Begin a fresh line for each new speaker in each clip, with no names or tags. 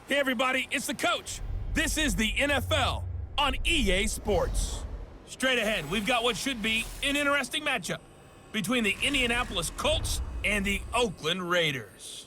Hey everybody, it's the coach. This is the NFL on EA Sports. Straight ahead, we've got what should be an interesting matchup between the Indianapolis Colts and the Oakland Raiders.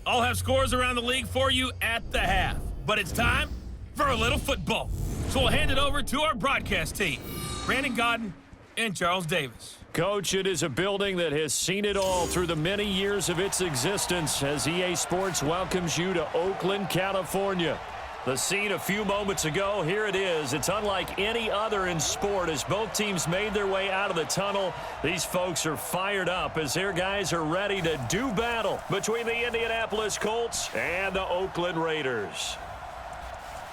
I'll have scores around the league for you at the half, but it's time for a little football. So we'll hand it over to our broadcast team, Brandon Godden and Charles Davis.
Coach, it is a building that has seen it all through the many years of its existence as EA Sports welcomes you to Oakland, California. The scene a few moments ago, here it is. It's unlike any other in sport as both teams made their way out of the tunnel. These folks are fired up as their guys are ready to do battle between the Indianapolis Colts and the Oakland Raiders.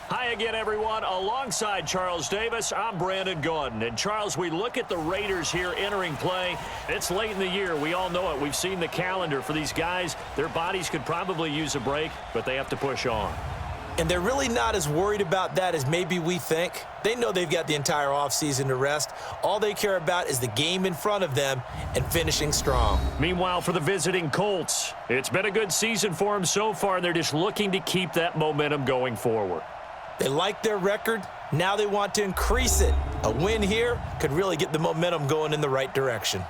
Hi again, everyone. Alongside Charles Davis, I'm Brandon Godden. And Charles, we look at the Raiders here entering play. It's late in the year. We all know it. We've seen the calendar for these guys. Their bodies could probably use a break, but they have to push on.
And they're really not as worried about that as maybe we think. They know they've got the entire offseason to rest. All they care about is the game in front of them and finishing strong.
Meanwhile, for the visiting Colts, it's been a good season for them so far, and they're just looking to keep that momentum going forward.
They like their record. Now they want to increase it. A win here could really get the momentum going in the right direction.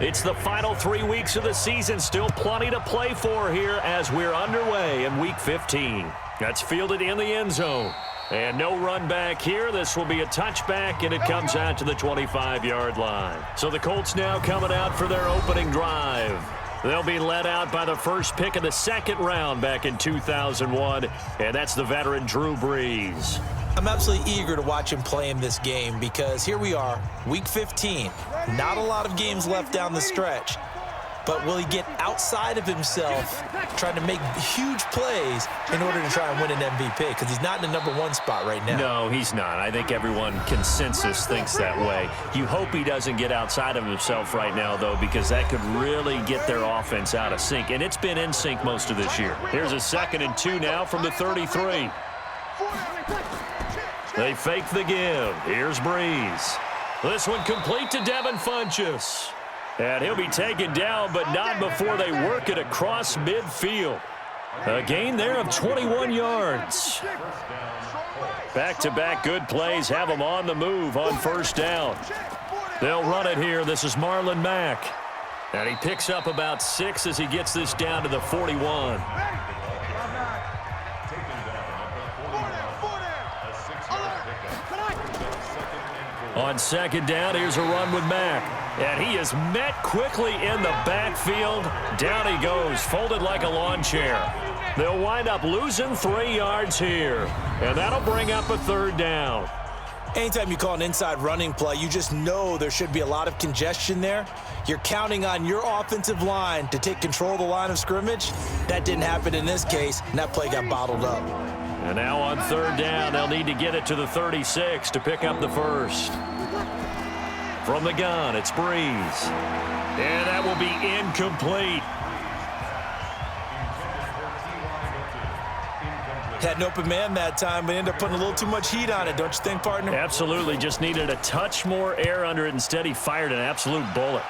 It's the final 3 weeks of the season. Still plenty to play for here as we're underway in Week 15. That's fielded in the end zone. And no run back here. This will be a touchback, and it comes out to the 25-yard line. So the Colts now coming out for their opening drive. They'll be led out by the first pick of the second round back in 2001, and that's the veteran Drew Brees.
I'm absolutely eager to watch him play in this game because here we are, Week 15. Not a lot of games left down the stretch. But will he get outside of himself trying to make huge plays in order to try and win an MVP? Because he's not in the #1 spot right now.
No, he's not. I think everyone consensus thinks that way. You hope he doesn't get outside of himself right now, though, because that could really get their offense out of sync. And it's been in sync most of this year. Here's a 2nd and 2 now from the 33. They fake the give. Here's Brees. This one complete to Devin Funchess. And he'll be taken down, but not before they work it across midfield. A gain there of 21 yards. Back-to-back good plays have them on the move on first down. They'll run it here. This is Marlon Mack. And he picks up about 6 as he gets this down to the 41. On second down, here's a run with Mack. And he is met quickly in the backfield. Down he goes, folded like a lawn chair. They'll wind up losing 3 yards here. And that'll bring up a 3rd down.
Anytime you call an inside running play, you just know there should be a lot of congestion there. You're counting on your offensive line to take control of the line of scrimmage. That didn't happen in this case, and that play got bottled up.
And now on 3rd down, they'll need to get it to the 36 to pick up the first. From the gun, it's Brees. And that will be incomplete.
Had an open man that time, but ended up putting a little too much heat on it, don't you think, partner?
Absolutely. Just needed a touch more air under it. Instead, he fired an absolute bullet.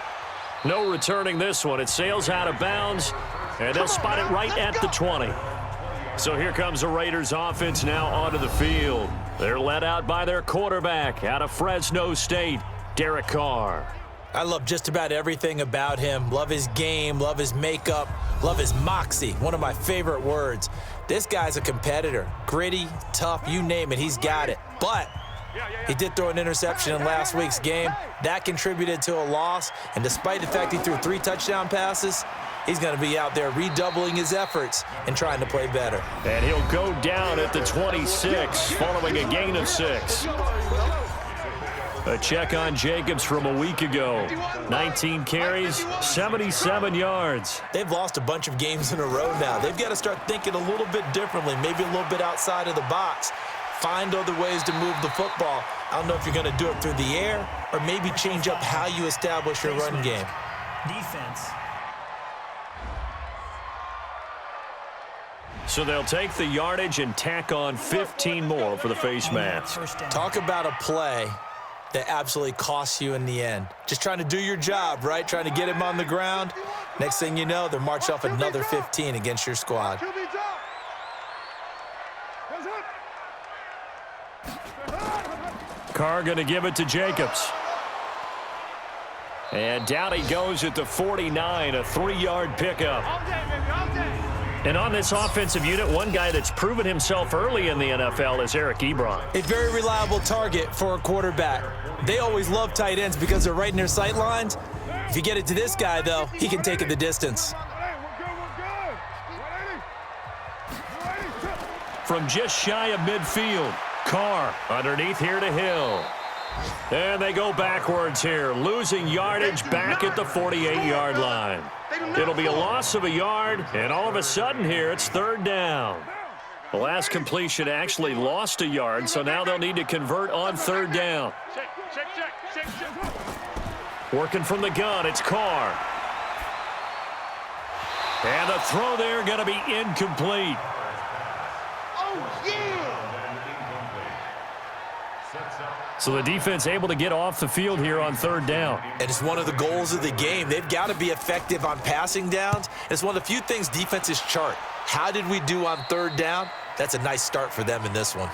No returning this one. It sails out of bounds, and they'll spot it right at the 20. So here comes the Raiders offense now onto the field. They're led out by their quarterback out of Fresno State, Derek Carr.
I love just about everything about him. Love his game, love his makeup, love his moxie. One of my favorite words. This guy's a competitor. Gritty, tough, you name it, he's got it. But he did throw an interception in last week's game. That contributed to a loss. And despite the fact he threw 3 touchdown passes, he's going to be out there redoubling his efforts and trying to play better.
And he'll go down at the 26 following a gain of 6. A check on Jacobs from a week ago. 19 carries, 77 yards.
They've lost a bunch of games in a row now. They've got to start thinking a little bit differently, maybe a little bit outside of the box. Find other ways to move the football I don't know if you're going to do it through the air or maybe change up how you establish your run game.
Defense.
So they'll take the yardage and tack on 15 more for the face mask.
Talk about a play that absolutely costs you in the end. Just trying to do your job, right? Trying to get him on the ground. Next thing you know, they're marching off another 15 against your squad.
Carr going to give it to Jacobs. And down he goes at the 49, a 3-yard pickup. And on this offensive unit, one guy that's proven himself early in the NFL is Eric Ebron.
A very reliable target for a quarterback. They always love tight ends because they're right in their sight lines. If you get it to this guy, though, he can take it the distance.
From just shy of midfield, Carr underneath here to Hill. And they go backwards here, losing yardage back at the 48-yard line. It'll be a loss of a yard, and all of a sudden here, it's 3rd down. The last completion actually lost a yard, so now they'll need to convert on 3rd down. Working from the gun, it's Carr. And the throw there going to be incomplete. So the defense able to get off the field here on 3rd down.
And it's one of the goals of the game. They've got to be effective on passing downs. It's one of the few things defenses chart. How did we do on 3rd down? That's a nice start for them in this one.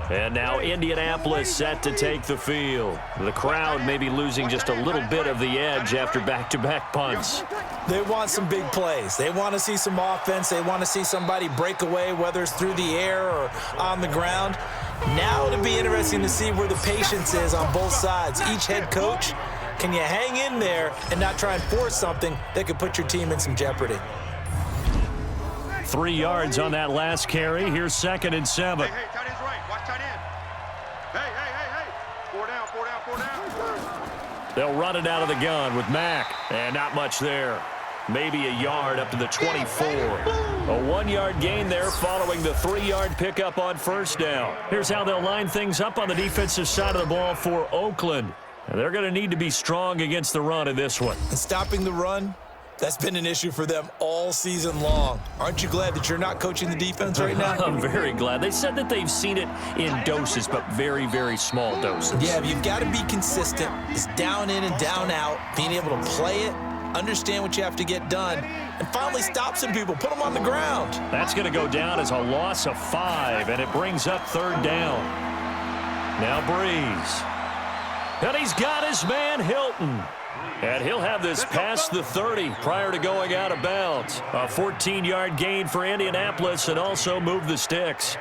And now Indianapolis set to take the field. The crowd may be losing just a little bit of the edge after back-to-back punts.
They want some big plays. They want to see some offense. They want to see somebody break away, whether it's through the air or on the ground. Now it'll be interesting to see where the patience is on both sides. Each head coach, can you hang in there and not try and force something that could put your team in some jeopardy?
3 yards on that last carry. Here's 2nd and 7.
Hey, tight end's right. Watch tight end. Hey. 4 down.
They'll run it out of the gun with Mack. And not much there. Maybe a yard up to the 24. A 1-yard gain there following the 3-yard pickup on 1st down. Here's how they'll line things up on the defensive side of the ball for Oakland. And they're going to need to be strong against the run in this one.
And stopping the run, that's been an issue for them all season long. Aren't you glad that you're not coaching the defense right now?
I'm very glad. They said that they've seen it in doses, but very, very small doses.
Yeah, you've got to be consistent. It's down in and down out, being able to play it, understand what you have to get done, and finally stop some people, put them on the ground.
That's going to go down as a loss of 5, and it brings up 3rd down. Now Breeze. And he's got his man Hilton. And he'll have this past the 30 prior to going out of bounds. A 14-yard gain for Indianapolis and also move the sticks.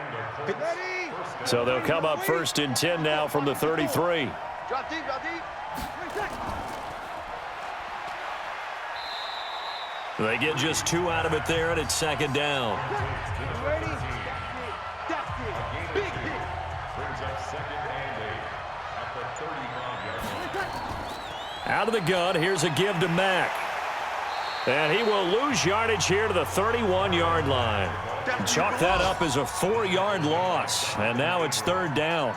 So they'll come up 1st and 10 now from the 33.
Drop deep.
They get just 2 out of it there, and it's 2nd down. Out of the gun, here's a give to Mack. And he will lose yardage here to the 31-yard line. Chalk that up as a 4-yard loss, and now it's 3rd down.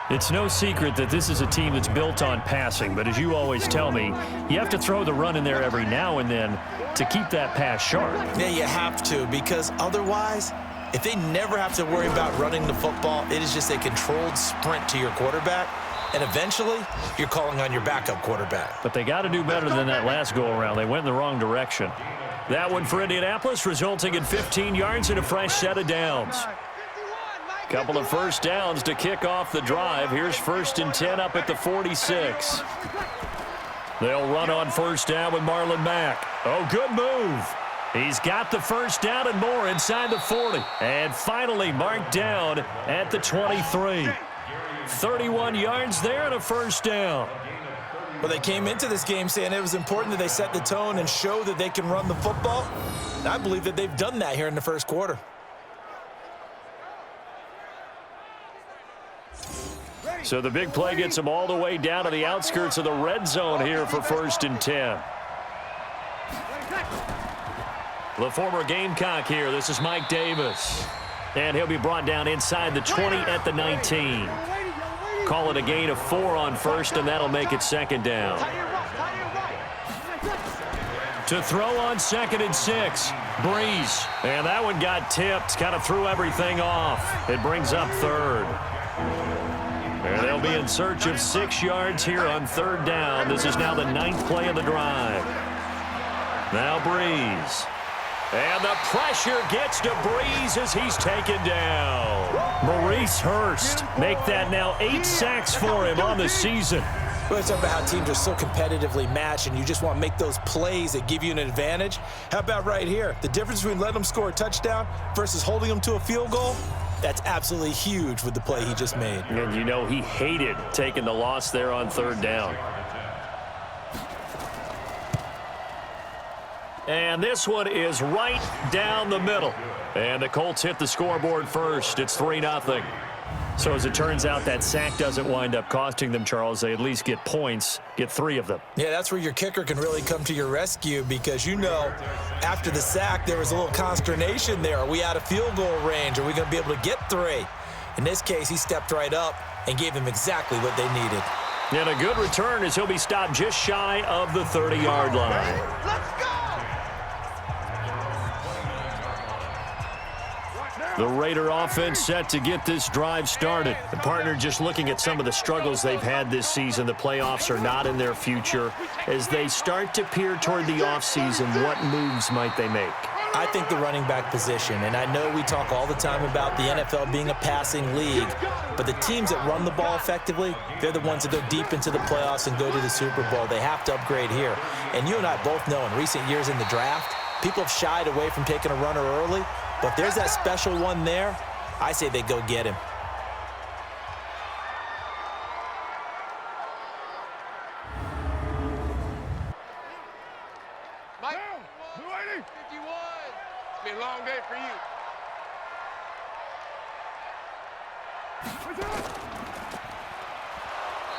It's no secret that this is a team that's built on passing, but as you always tell me, you have to throw the run in there every now and then to keep that pass sharp.
Yeah, you have to, because otherwise, if they never have to worry about running the football, it is just a controlled sprint to your quarterback. And eventually, you're calling on your backup quarterback.
But they got to do better than that last go-around. They went in the wrong direction. That one for Indianapolis, resulting in 15 yards and a fresh set of downs. Couple of 1st downs to kick off the drive. Here's 1st and 10 up at the 46. They'll run on 1st down with Marlon Mack. Oh, good move. He's got the 1st down and more inside the 40. And finally marked down at the 23. 31 yards there and a 1st down.
Well, they came into this game saying it was important that they set the tone and show that they can run the football. And I believe that they've done that here in the 1st quarter.
So the big play gets them all the way down to the outskirts of the red zone here for 1st and 10. The former Gamecock here. This is Mike Davis. And he'll be brought down inside the 20 at the 19. Call it a gain of 4 on first, and that'll make it second down. To throw on 2nd and 6, Breeze. And that one got tipped, kind of threw everything off. It brings up 3rd. And they'll be in search of 6 yards here on 3rd down. This is now the 9th play of the drive. Now Breeze. And the pressure gets to Breeze as he's taken down. Maurice Hurst make that now 8 sacks for him on the season.
Well, it's about how teams are so competitively matched, and you just want to make those plays that give you an advantage. How about right here? The difference between letting them score a touchdown versus holding them to a field goal, that's absolutely huge with the play he just made.
And you know he hated taking the loss there on 3rd down. And this one is right down the middle. And the Colts hit the scoreboard first. It's 3-0. So as it turns out, that sack doesn't wind up costing them, Charles. They at least get points, get 3 of them. Yeah,
that's where your kicker can really come to your rescue because, you know, after the sack, there was a little consternation there. Are we out of field goal range? Are we going to be able to get 3? In this case, he stepped right up and gave them exactly what they needed.
And a good return as he'll be stopped just shy of the 30-yard line.
Let's go!
The Raider offense set to get this drive started. The partner just looking at some of the struggles they've had this season. The playoffs are not in their future. As they start to peer toward the offseason, what moves might they make?
I think the running back position, and I know we talk all the time about the NFL being a passing league, but the teams that run the ball effectively, they're the ones that go deep into the playoffs and go to the Super Bowl. They have to upgrade here. And you and I both know in recent years in the draft, people have shied away from taking a runner early. But if there's that special one there, I say they go get him.
Mike, 51. It's been a long day for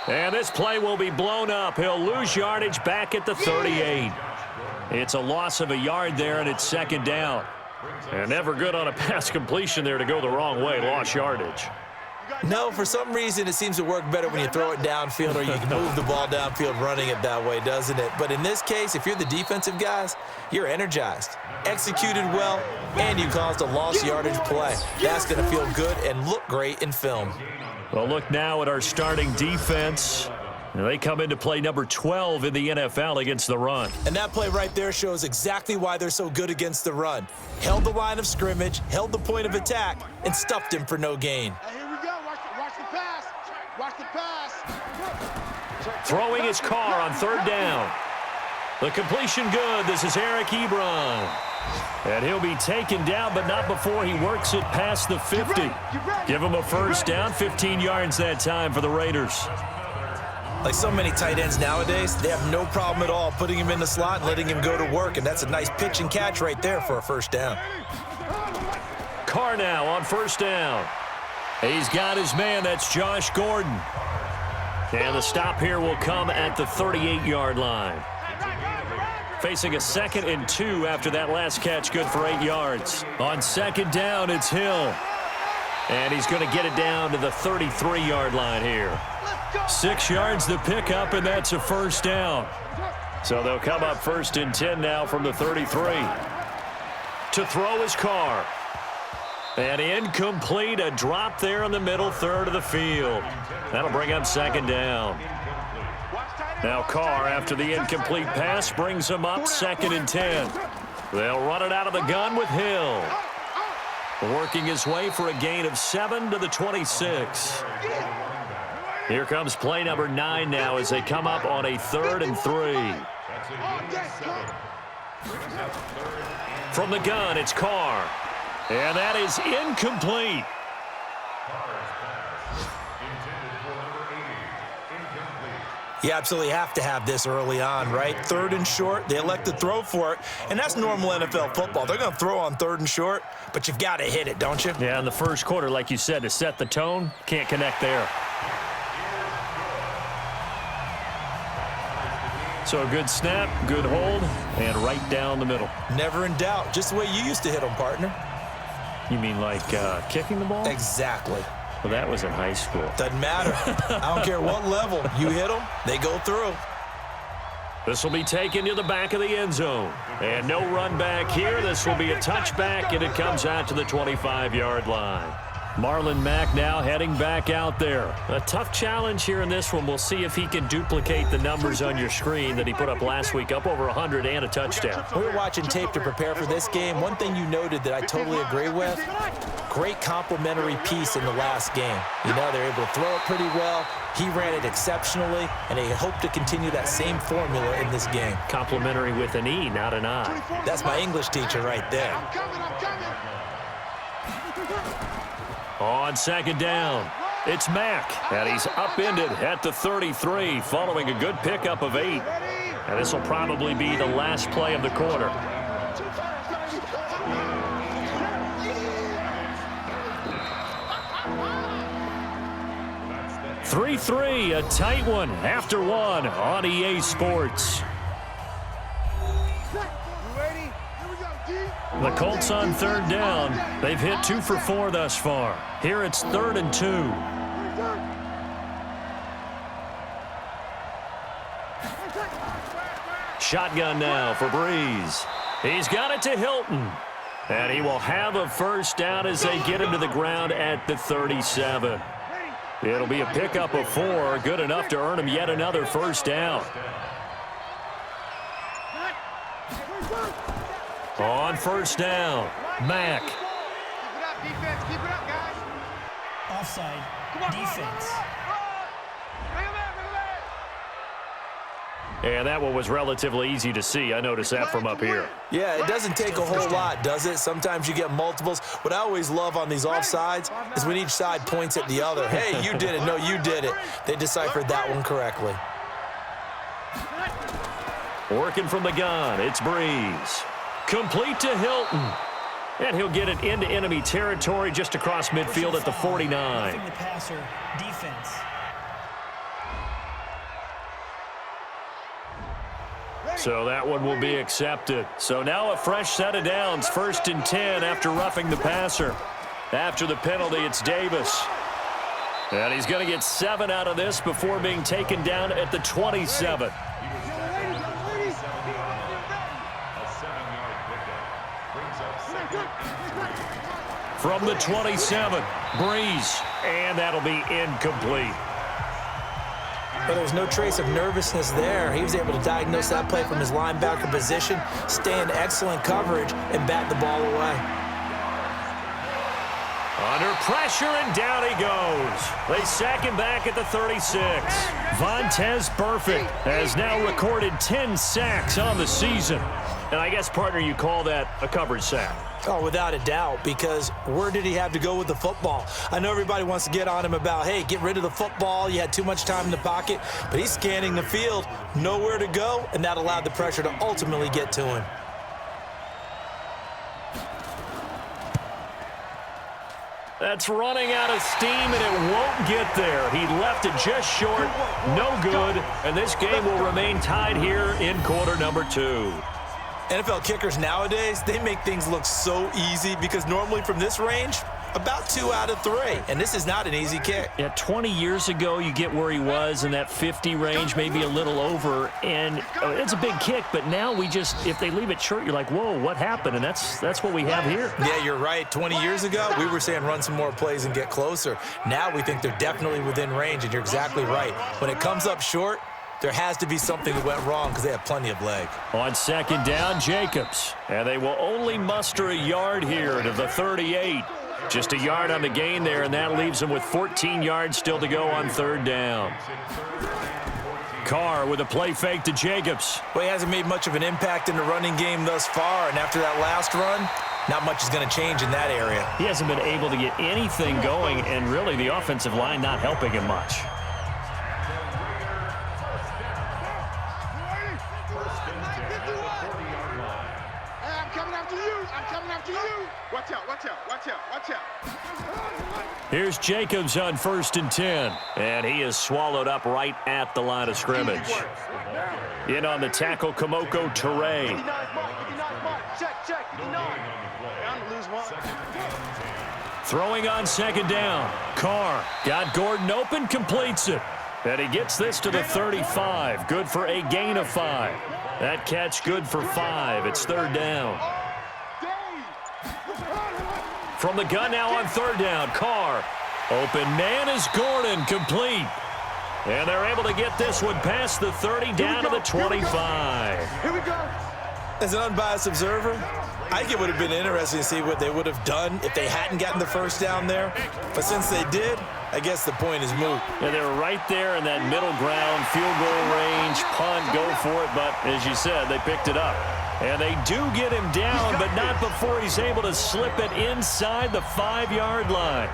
you.
And this play will be blown up. He'll lose yardage back at the 38. It's a loss of a yard there, and it's 2nd down. And never good on a pass completion there to go the wrong way. Lost yardage.
No, for some reason it seems to work better when you throw it downfield or you can move the ball downfield running it that way, doesn't it? But in this case, if you're the defensive guys, you're energized, executed well, and you caused a lost yardage play. That's going to feel good and look great in film.
Well, look now at our starting defense. They come into play number 12 in the NFL against the run.
And that play right there shows exactly why they're so good against the run. Held the line of scrimmage, held the point of attack, and stuffed him for no gain.
Here we go. Watch the pass. Watch the pass.
Throwing his car on 3rd down. The completion good. This is Eric Ebron. And he'll be taken down, but not before he works it past the 50. Give him a first down, 15 yards that time for the Raiders.
Like so many tight ends nowadays, they have no problem at all putting him in the slot and letting him go to work, and that's a nice pitch and catch right there for a first down.
Carr now on 1st down. He's got his man. That's Josh Gordon. And the stop here will come at the 38-yard line. Facing a 2nd and 2 after that last catch, good for 8 yards. On 2nd down, it's Hill. And he's going to get it down to the 33-yard line here. 6 yards the pickup, and that's a first down. So they'll come up 1st and 10 now from the 33. To throw his Carr. And incomplete, a drop there in the middle third of the field. That'll bring up 2nd down. Now Carr, after the incomplete pass, brings him up 2nd and 10. They'll run it out of the gun with Hill. Working his way for a gain of 7 to the 26. Here comes play number 9 now as they come up on a 3rd and 3. From the gun, it's Carr. And that is incomplete.
You absolutely have to have this early on, right? 3rd and short, they elect to throw for it, and that's normal NFL football. They're going to throw on 3rd and short, but you've got to hit it, don't you?
Yeah, in the first quarter, like you said, to set the tone, can't connect there. So a good snap, good hold, and right down the middle.
Never in doubt. Just the way you used to hit them, partner.
You mean like kicking the ball?
Exactly.
Well, that was in high school.
Doesn't matter. I don't care what level. You hit them, they go through.
This will be taken to the back of the end zone. And no run back here. This will be a touchback, and it comes out to the 25-yard line. Marlon Mack now heading back out there. A tough challenge here in this one. We'll see if he can duplicate the numbers on your screen that he put up last week, up over 100 and a touchdown.
We were watching tape to prepare for this game. One thing you noted that I totally agree with, great complimentary piece in the last game. You know, they're able to throw it pretty well. He ran it exceptionally, and they hope to continue that same formula in this game.
Complimentary with an E, not an I.
That's my English teacher right there.
I'm coming.
On second down, it's Mack, and he's upended at the 33 following a good pickup of 8. And this will probably be the last play of the quarter. (3-3), a tight one after one on EA Sports. The Colts on third down. They've hit 2 for 4 thus far. Here it's 3rd and 2. Shotgun now for Breeze. He's got it to Hilton. And he will have a first down as they get him to the ground at the 37. It'll be a pickup of 4, good enough to earn him yet another first down. On first down, Mack.
Keep it up, defense. Keep it up, guys.
Offside. Defense.
And that one was relatively easy to see. I noticed that from up here.
Yeah, it doesn't take a whole lot, does it? Sometimes you get multiples. What I always love on these offsides is when each side points at the other. Hey, you did it. No, you did it. They deciphered that one correctly.
Working from the gun, it's Breeze. Complete to Hilton. And he'll get it into enemy territory just across midfield at the 49.
The passer, defense.
So that one will be accepted. So now a fresh set of downs, 1st and 10 after roughing the passer. After the penalty, it's Davis. And he's going to get 7 out of this before being taken down at the 27. From the 27, Breeze, and that'll be incomplete.
But there's no trace of nervousness there. He was able to diagnose that play from his linebacker position, stay in excellent coverage, and bat the ball away.
Under pressure, and down he goes. They sack him back at the 36. Vontaze Burfict has now recorded 10 sacks on the season. And I guess, partner, you call that a coverage sack.
Oh, without a doubt, because where did he have to go with the football? I know everybody wants to get on him about, hey, get rid of the football. You had too much time in the pocket. But he's scanning the field, nowhere to go, and that allowed the pressure to ultimately get to him.
That's running out of steam, and it won't get there. He left it just short, no good, and this game will remain tied here in quarter number 2.
NFL kickers nowadays, they make things look so easy because normally from this range, about 2 out of 3. And this is not an easy kick.
Yeah, 20 years ago, you get where he was in that 50 range, maybe a little over. And it's a big kick, but now we just, if they leave it short, you're like, whoa, what happened? And that's what we have here.
Yeah, you're right. 20 years ago, we were saying run some more plays and get closer. Now we think they're definitely within range, and you're exactly right. When it comes up short, there has to be something that went wrong because they have plenty of leg.
On second down, Jacobs. And they will only muster a yard here to the 38. Just a yard on the gain there, and that leaves them with 14 yards still to go on third down. Carr with a play fake to Jacobs.
Well, he hasn't made much of an impact in the running game thus far, and after that last run, not much is going to change in that area.
He hasn't been able to get anything going, and really the offensive line not helping him much.
Watch out, watch out, watch out, watch out.
Here's Jacobs on 1st and 10. And he is swallowed up right at the line of scrimmage. In on the tackle, Kamoko Toure.
Check, check, 59. I'm going to lose one.
Throwing on second down. Carr got Gordon open, completes it. And he gets this to the 35. Good for a gain of 5. That catch good for 5. It's third down. From the gun now on third down. Carr. Open man is Gordon, complete. And they're able to get this one past the 30 down to the 25.
Here we go.
As an unbiased observer, I think it would have been interesting to see what they would have done if they hadn't gotten the first down there. But since they did, I guess the point is moot.
Yeah, they were right there in that middle ground, field goal range, punt, go for it. But as you said, they picked it up. And they do get him down, but not before he's able to slip it inside the 5-yard line.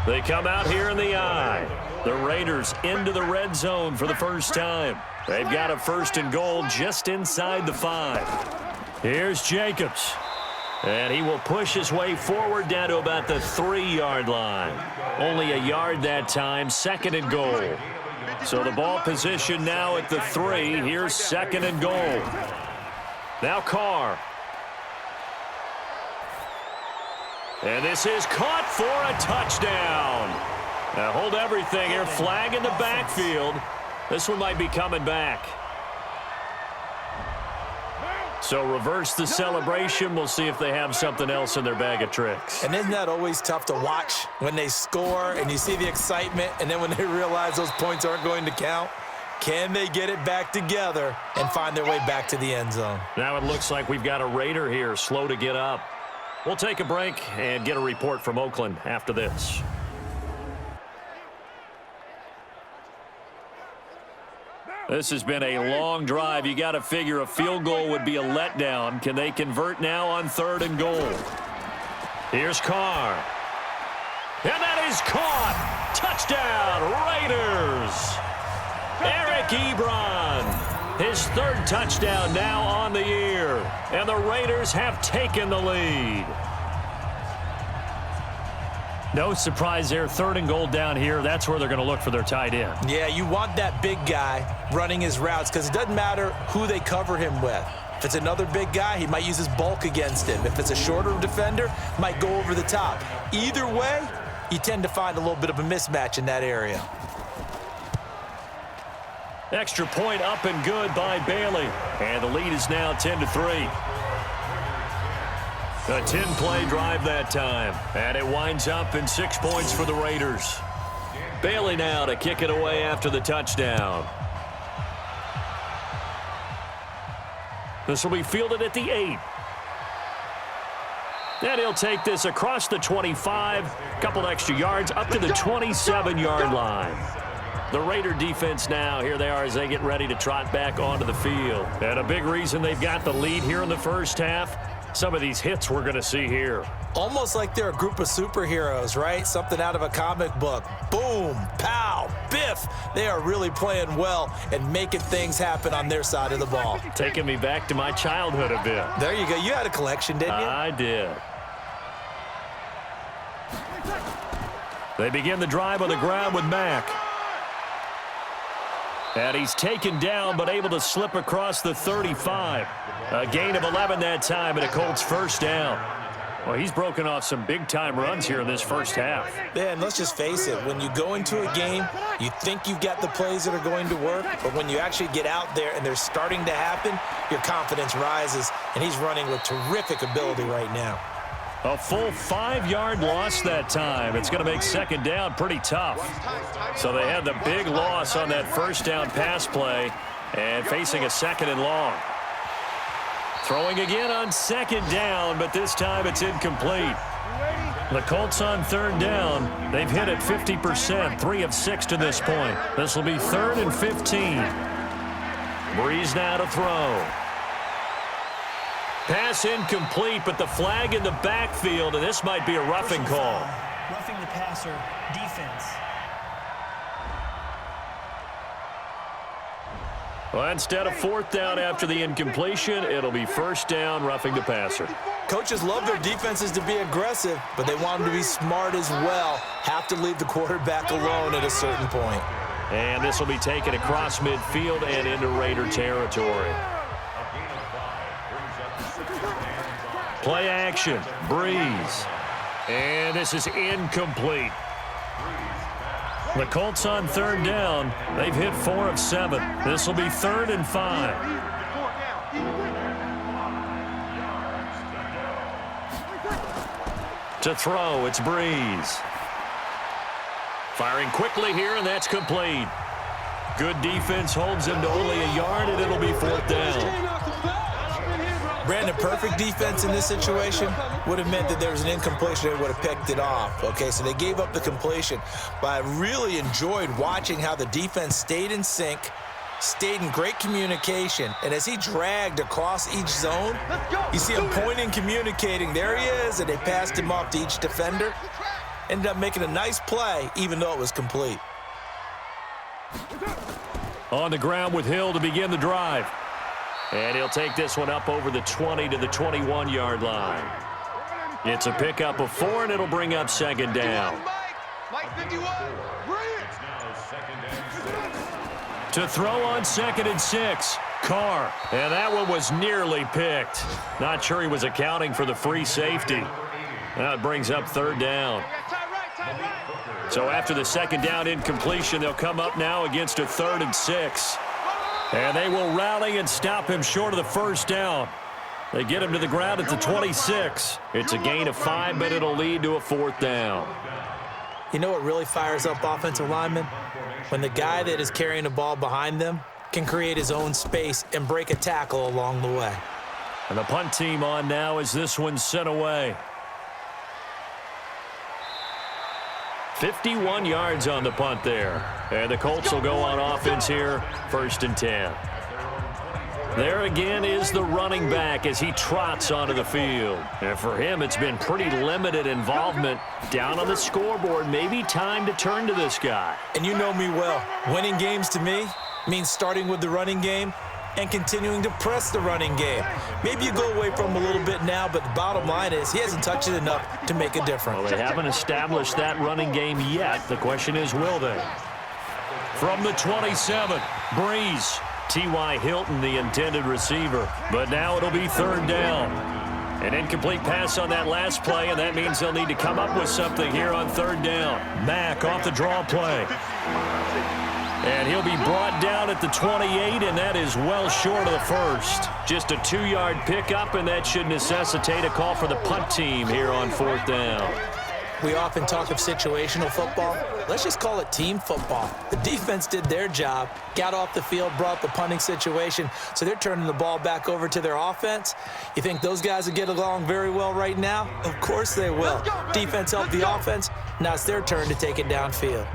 They come out here in the eye. The Raiders into the red zone for the first time. They've got a first and goal just inside the 5. Here's Jacobs. And he will push his way forward down to about the 3-yard line. Only a yard that time, second and goal. So the ball position now at the 3. Here's second and goal. Now Carr. And this is caught for a touchdown. Now hold everything here. Flag in the backfield. This one might be coming back. So reverse the celebration. We'll see if they have something else in their bag of tricks.
And isn't that always tough to watch when they score and you see the excitement, and then when they realize those points aren't going to count? Can they get it back together and find their way back to the end zone?
Now it looks like we've got a Raider here, slow to get up. We'll take a break and get a report from Oakland after this. This has been a long drive. You got to figure a field goal would be a letdown. Can they convert now on third and goal? Here's Carr. And that is caught. Touchdown, Raiders. Eric Ebron. His third touchdown now on the year. And the Raiders have taken the lead. No surprise there. Third and goal down here. That's where they're going to look for their tight end.
Yeah, you want that big guy running his routes because it doesn't matter who they cover him with. If it's another big guy, he might use his bulk against him. If it's a shorter defender, might go over the top. Either way, you tend to find a little bit of a mismatch in that area.
Extra point up and good by Bailey. And the lead is now 10-3. A 10-play drive that time. And it winds up in 6 points for the Raiders. Bailey now to kick it away after the touchdown. This will be fielded at the 8. And he'll take this across the 25. A couple extra yards up to the 27-yard line. The Raider defense now, here they are as they get ready to trot back onto the field. And a big reason they've got the lead here in the first half, some of these hits we're going to see here.
Almost like they're a group of superheroes, right? Something out of a comic book. Boom, pow, biff. They are really playing well and making things happen on their side of the ball.
Taking me back to my childhood a bit.
There you go. You had a collection, didn't you?
I did. They begin the drive on the ground with Mack. And he's taken down but able to slip across the 35. A gain of 11 that time and a Colts first down. Well, he's broken off some big-time runs here in this first half.
Yeah, and let's just face it. When you go into a game, you think you've got the plays that are going to work, but when you actually get out there and they're starting to happen, your confidence rises, and he's running with terrific ability right now.
A full 5-yard loss that time. It's going to make second down pretty tough. So they had the big loss on that first down pass play and facing a second and long. Throwing again on second down, but this time it's incomplete. The Colts on third down. They've hit it 50%, 3 of 6 to this point. This will be 3rd and 15. Breeze now to throw. Pass incomplete, but the flag in the backfield, and this might be a roughing call.
Roughing the passer, defense.
Well, instead of fourth down after the incompletion, it'll be first down, roughing the passer.
Coaches love their defenses to be aggressive, but they want them to be smart as well. Have to leave the quarterback alone at a certain point.
And this will be taken across midfield and into Raider territory. Play action. Breeze. And this is incomplete. The Colts on third down. They've hit 4 of 7. This will be 3rd and 5. To throw, it's Breeze. Firing quickly here, and that's complete. Good defense holds him to only a yard, and it'll be 4th down.
Brandon, perfect defense in this situation would have meant that there was an incompletion. They would have picked it off. Okay, so they gave up the completion. But I really enjoyed watching how the defense stayed in sync, stayed in great communication, and as he dragged across each zone, you see him pointing, communicating. There he is, and they passed him off to each defender. Ended up making a nice play, even though it was complete.
On the ground with Hill to begin the drive. And he'll take this one up over the 20 to the 21-yard line. It's a pickup of 4, and it'll bring up 2nd down. To throw on 2nd and 6, Carr. And that one was nearly picked. Not sure he was accounting for the free safety. Now it brings up 3rd down. So after the 2nd down incompletion, they'll come up now against a 3rd and 6. And they will rally and stop him short of the 1st down. They get him to the ground at the 26. It's a gain of 5, but it'll lead to a 4th down.
You know what really fires up offensive linemen? When the guy that is carrying the ball behind them can create his own space and break a tackle along the way.
And the punt team on now as this one's sent away. 51 yards on the punt there. And the Colts will go on offense here, 1st and 10. There again is the running back as he trots onto the field. And for him, it's been pretty limited involvement. Down on the scoreboard, maybe time to turn to this guy.
And you know me well. Winning games to me means starting with the running game and continuing to press the running game. Maybe you go away from him a little bit now, but the bottom line is he hasn't touched it enough to make a difference.
Well, they haven't established that running game yet. The question is, will they? From the 27, Breeze. T.Y. Hilton, the intended receiver. But now it'll be 3rd down. An incomplete pass on that last play, and that means they'll need to come up with something here on 3rd down. Mack off the draw play. And he'll be brought down at the 28, and that is well short of the 1st. Just a 2-yard pickup, and that should necessitate a call for the punt team here on 4th down.
We often talk of situational football. Let's just call it team football. The defense did their job, got off the field, brought the punting situation, so they're turning the ball back over to their offense. You think those guys will get along very well right now? Of course they will. Defense helped the offense. Now it's their turn to take it downfield.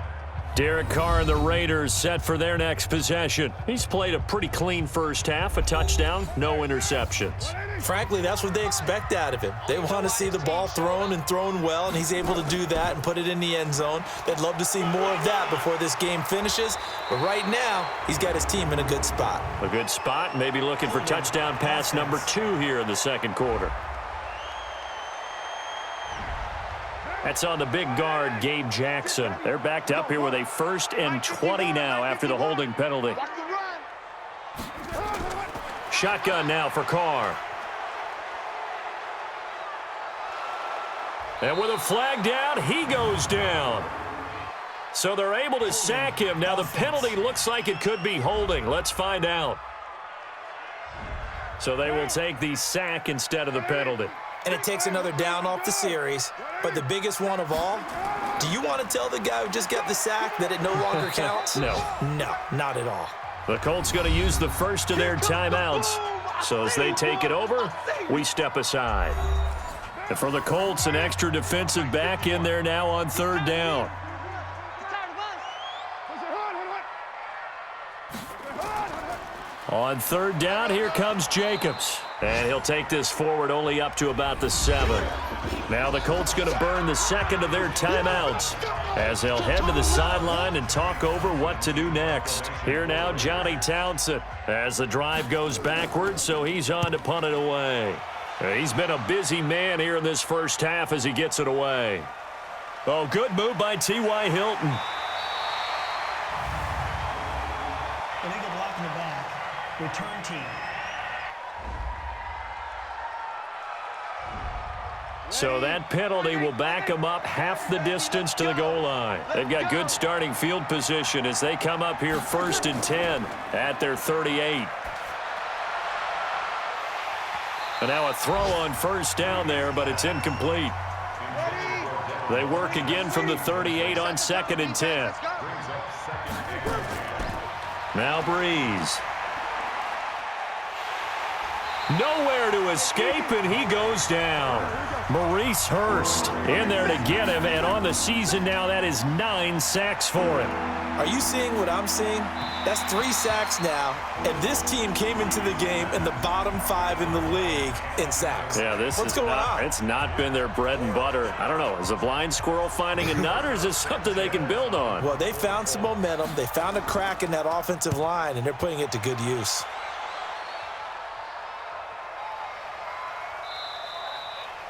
Derek Carr and the Raiders set for their next possession. He's played a pretty clean first half, a touchdown, no interceptions.
Frankly, that's what they expect out of him. They want to see the ball thrown and thrown well, and he's able to do that and put it in the end zone. They'd love to see more of that before this game finishes. But right now, he's got his team in a good spot.
A good spot, maybe looking for touchdown pass number 2 here in the 2nd quarter. That's on the big guard, Gabe Jackson. They're backed up here with a 1st and 20 now after the holding penalty. Shotgun now for Carr. And with a flag down, he goes down. So they're able to sack him. Now the penalty looks like it could be holding. Let's find out. So they will take the sack instead of the penalty.
And it takes another down off the series. But the biggest one of all, do you want to tell the guy who just got the sack that it no longer counts?
No.
No, not at all.
The Colts going to use the first of their timeouts. So as they take it over, we step aside. And for the Colts, an extra defensive back in there now on 3rd down. On 3rd down, here comes Jacobs. And he'll take this forward only up to about the 7. Now the Colts going to burn the 2nd of their timeouts as they'll head to the sideline and talk over what to do next. Here now, Johnny Townsend as the drive goes backwards, so he's on to punt it away. He's been a busy man here in this first half as he gets it away. Oh, good move by T.Y. Hilton.
Illegal block in the back. Return team.
So that penalty will back them up half the distance to the goal line. They've got good starting field position as they come up here 1st and 10 at their 38. And now a throw on 1st down there, but it's incomplete. They work again from the 38 on 2nd and 10. Now Breeze. Nowhere to escape, and he goes down. Maurice Hurst in there to get him, and on the season now, that is 9 sacks for him.
Are you seeing what I'm seeing? That's 3 sacks now, and this team came into the game in the bottom 5 in the league in sacks.
Yeah,
What's going on?
It's not been their bread and butter. I don't know. Is a blind squirrel finding a nut, or is this something they can build on?
Well, they found some momentum. They found a crack in that offensive line, and they're putting it to good use.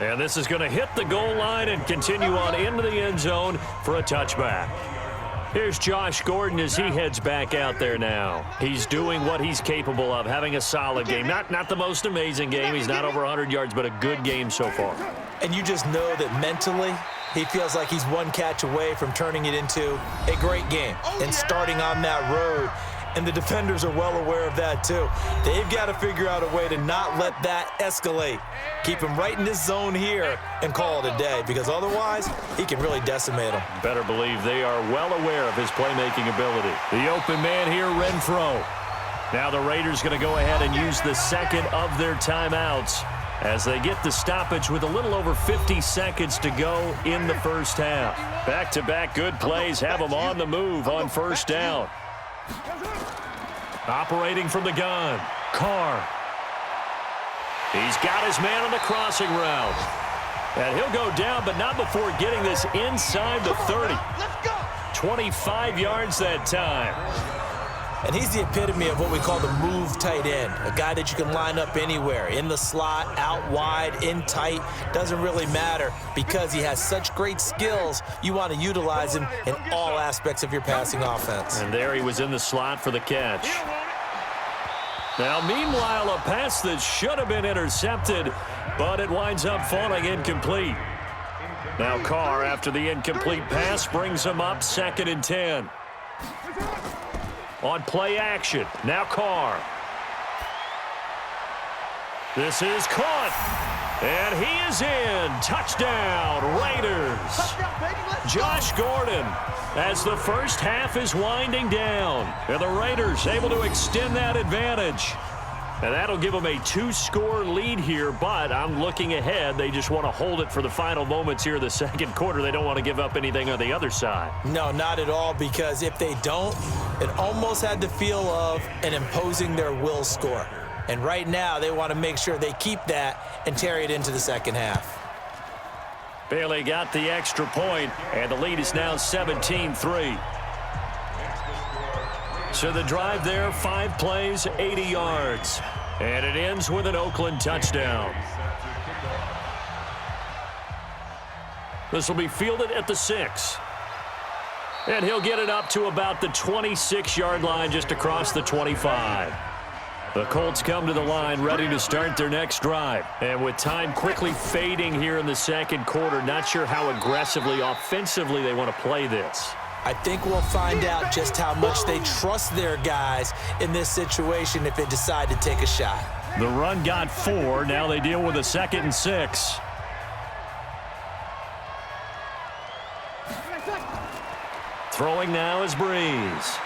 And this is going to hit the goal line and continue on into the end zone for a touchback. Here's Josh Gordon as he heads back out there now. He's doing what he's capable of, having a solid game. Not the most amazing game. He's not over 100 yards, but a good game so far.
And you just know that mentally, he feels like he's one catch away from turning it into a great game and starting on that road. And the defenders are well aware of that, too. They've got to figure out a way to not let that escalate. Keep him right in this zone here and call it a day, because otherwise, he can really decimate them.
Better believe they are well aware of his playmaking ability. The open man here, Renfro. Now the Raiders going to go ahead and use the second of their timeouts as they get the stoppage with a little over 50 seconds to go in the first half. Back-to-back good plays have them on the move on 1st down. Operating from the gun, Carr. He's got his man on the crossing route. And he'll go down, but not before getting this inside the 30. 25 yards that time.
And he's the epitome of what we call the move tight end, a guy that you can line up anywhere, in the slot, out wide, in tight, doesn't really matter because he has such great skills. You want to utilize him in all aspects of your passing offense.
And there he was in the slot for the catch. Now, meanwhile, a pass that should have been intercepted, but it winds up falling incomplete. Now Carr, after the incomplete pass, brings him up 2nd and 10. On play action, now Carr. This is caught, and he is in. Touchdown, Raiders. Josh Gordon, as the first half is winding down, and the Raiders able to extend that advantage. And that'll give them a 2-score lead here, but I'm looking ahead. They just want to hold it for the final moments here in the second quarter. They don't want to give up anything on the other side.
No, not at all, because if they don't, it almost had the feel of an imposing their will score. And right now, they want to make sure they keep that and carry it into the second half.
Bailey got the extra point, and the lead is now 17-3. So the drive there, 5 plays, 80 yards. And it ends with an Oakland touchdown. This will be fielded at the 6. And he'll get it up to about the 26-yard line just across the 25. The Colts come to the line ready to start their next drive. And with time quickly fading here in the second quarter, not sure how aggressively, offensively they want to play this.
I think we'll find out just how much they trust their guys in this situation if they decide to take a shot.
The run got 4. Now they deal with a 2nd and 6. Throwing now is Breeze.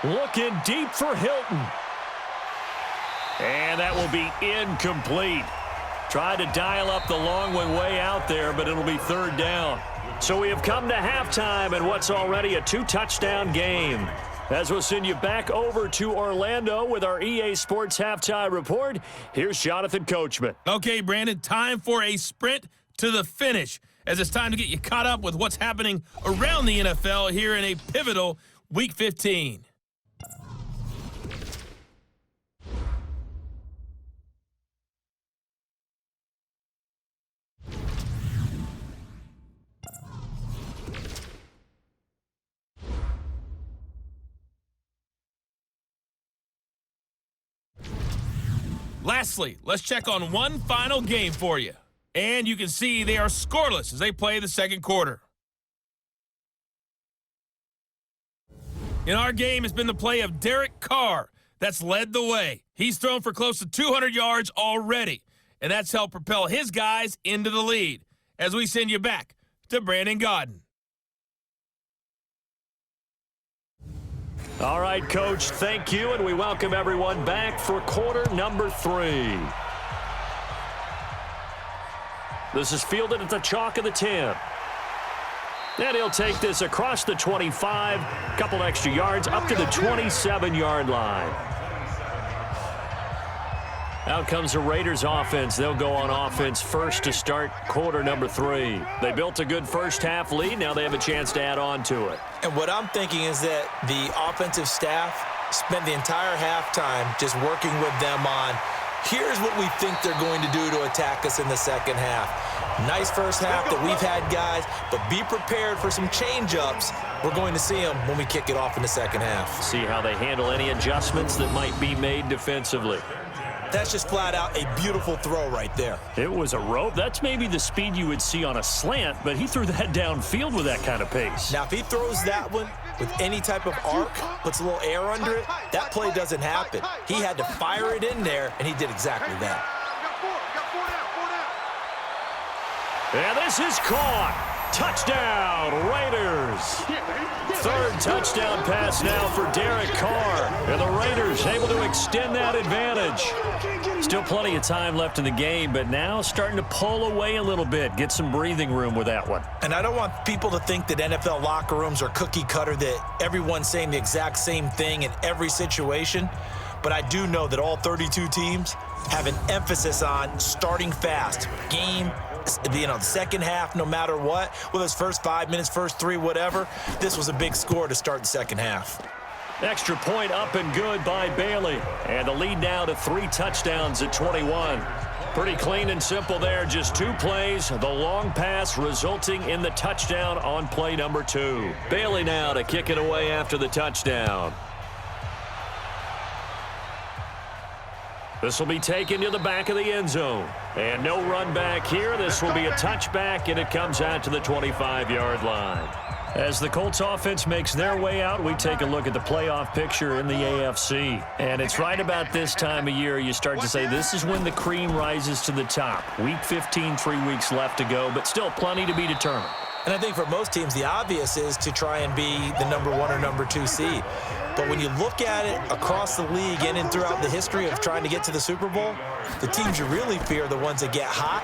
Looking deep for Hilton. And that will be incomplete. Tried to dial up the long one way out there, but it'll be 3rd down. So we have come to halftime in what's already a 2-touchdown game. As we'll send you back over to Orlando with our EA Sports Halftime Report, here's Jonathan Coachman.
Okay, Brandon, time for a sprint to the finish, as it's time to get you caught up with what's happening around the NFL here in a pivotal Week 15. Lastly, let's check on one final game for you. And you can see they are scoreless as they play the second quarter. In our game has been the play of Derek Carr that's led the way. He's thrown for close to 200 yards already, and that's helped propel his guys into the lead. As we send you back to Brandon Gaudin.
All right, Coach, thank you, and we welcome everyone back for quarter number 3. This is fielded at the chalk of the 10. And he'll take this across the 25, couple extra yards, up to the 27-yard line. Out comes the Raiders offense. They'll go on offense first to start quarter number 3. They built a good first-half lead. Now they have a chance to add on to it.
And what I'm thinking is that the offensive staff spent the entire halftime just working with them on, here's what we think they're going to do to attack us in the second half. Nice first half that we've had, guys, but be prepared for some change-ups. We're going to see them when we kick it off in the second half.
See how they handle any adjustments that might be made defensively.
That's just flat out a beautiful throw right there.
It was a rope. That's maybe the speed you would see on a slant, but he threw that downfield with that kind of pace.
Now, if he throws that one with any type of arc, puts a little air under it, that play doesn't happen. He had to fire it in there, and he did exactly that.
And this is caught. Touchdown, Raiders. Third touchdown pass now for Derek Carr. And the Raiders able to extend that advantage. Still plenty of time left in the game, but now starting to pull away a little bit. Get some breathing room with that one.
And I don't want people to think that NFL locker rooms are cookie cutter, that everyone's saying the exact same thing in every situation. But I do know that all 32 teams have an emphasis on starting fast. The second half, no matter what, whether it's first 5 minutes, first 3, whatever, this was a big score to start the second half.
Extra point up and good by Bailey. And the lead now to 3 touchdowns at 21. Pretty clean and simple there. Just 2 plays. The long pass resulting in the touchdown on play number 2. Bailey now to kick it away after the touchdown. This will be taken to the back of the end zone. And no run back here. This will be a touchback, and it comes out to the 25-yard line. As the Colts offense makes their way out, we take a look at the playoff picture in the AFC. And it's right about this time of year you start to say this is when the cream rises to the top. Week 15, 3 weeks left to go, but still plenty to be determined.
And I think for most teams, the obvious is to try and be the number 1 or number 2 seed. But when you look at it across the league and in throughout the history of trying to get to the Super Bowl, the teams you really fear are the ones that get hot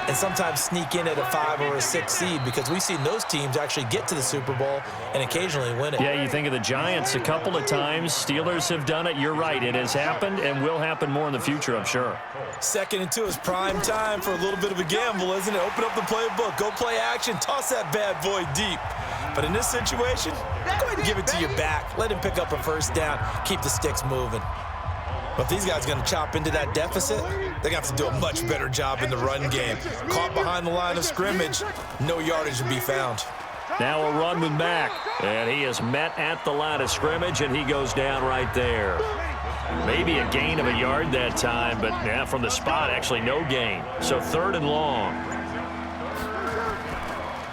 and sometimes sneak in at a 5 or a 6 seed, because we've seen those teams actually get to the Super Bowl and occasionally win it.
Yeah, you think of the Giants a couple of times. Steelers have done it. You're right. It has happened and will happen more in the future, I'm sure.
2nd and 2 is prime time for a little bit of a gamble, isn't it? Open up the playbook, go play action, toss that bad boy deep. But in this situation, go ahead and give it to your back. Let him pick up a first down, keep the sticks moving. But if these guys are going to chop into that deficit, they're going to have to do a much better job in the run game. Caught behind the line of scrimmage, no yardage to be found.
Now a run with Mack, and he is met at the line of scrimmage, and he goes down right there. Maybe a gain of a yard that time, but yeah, from the spot, actually no gain. So 3rd and long.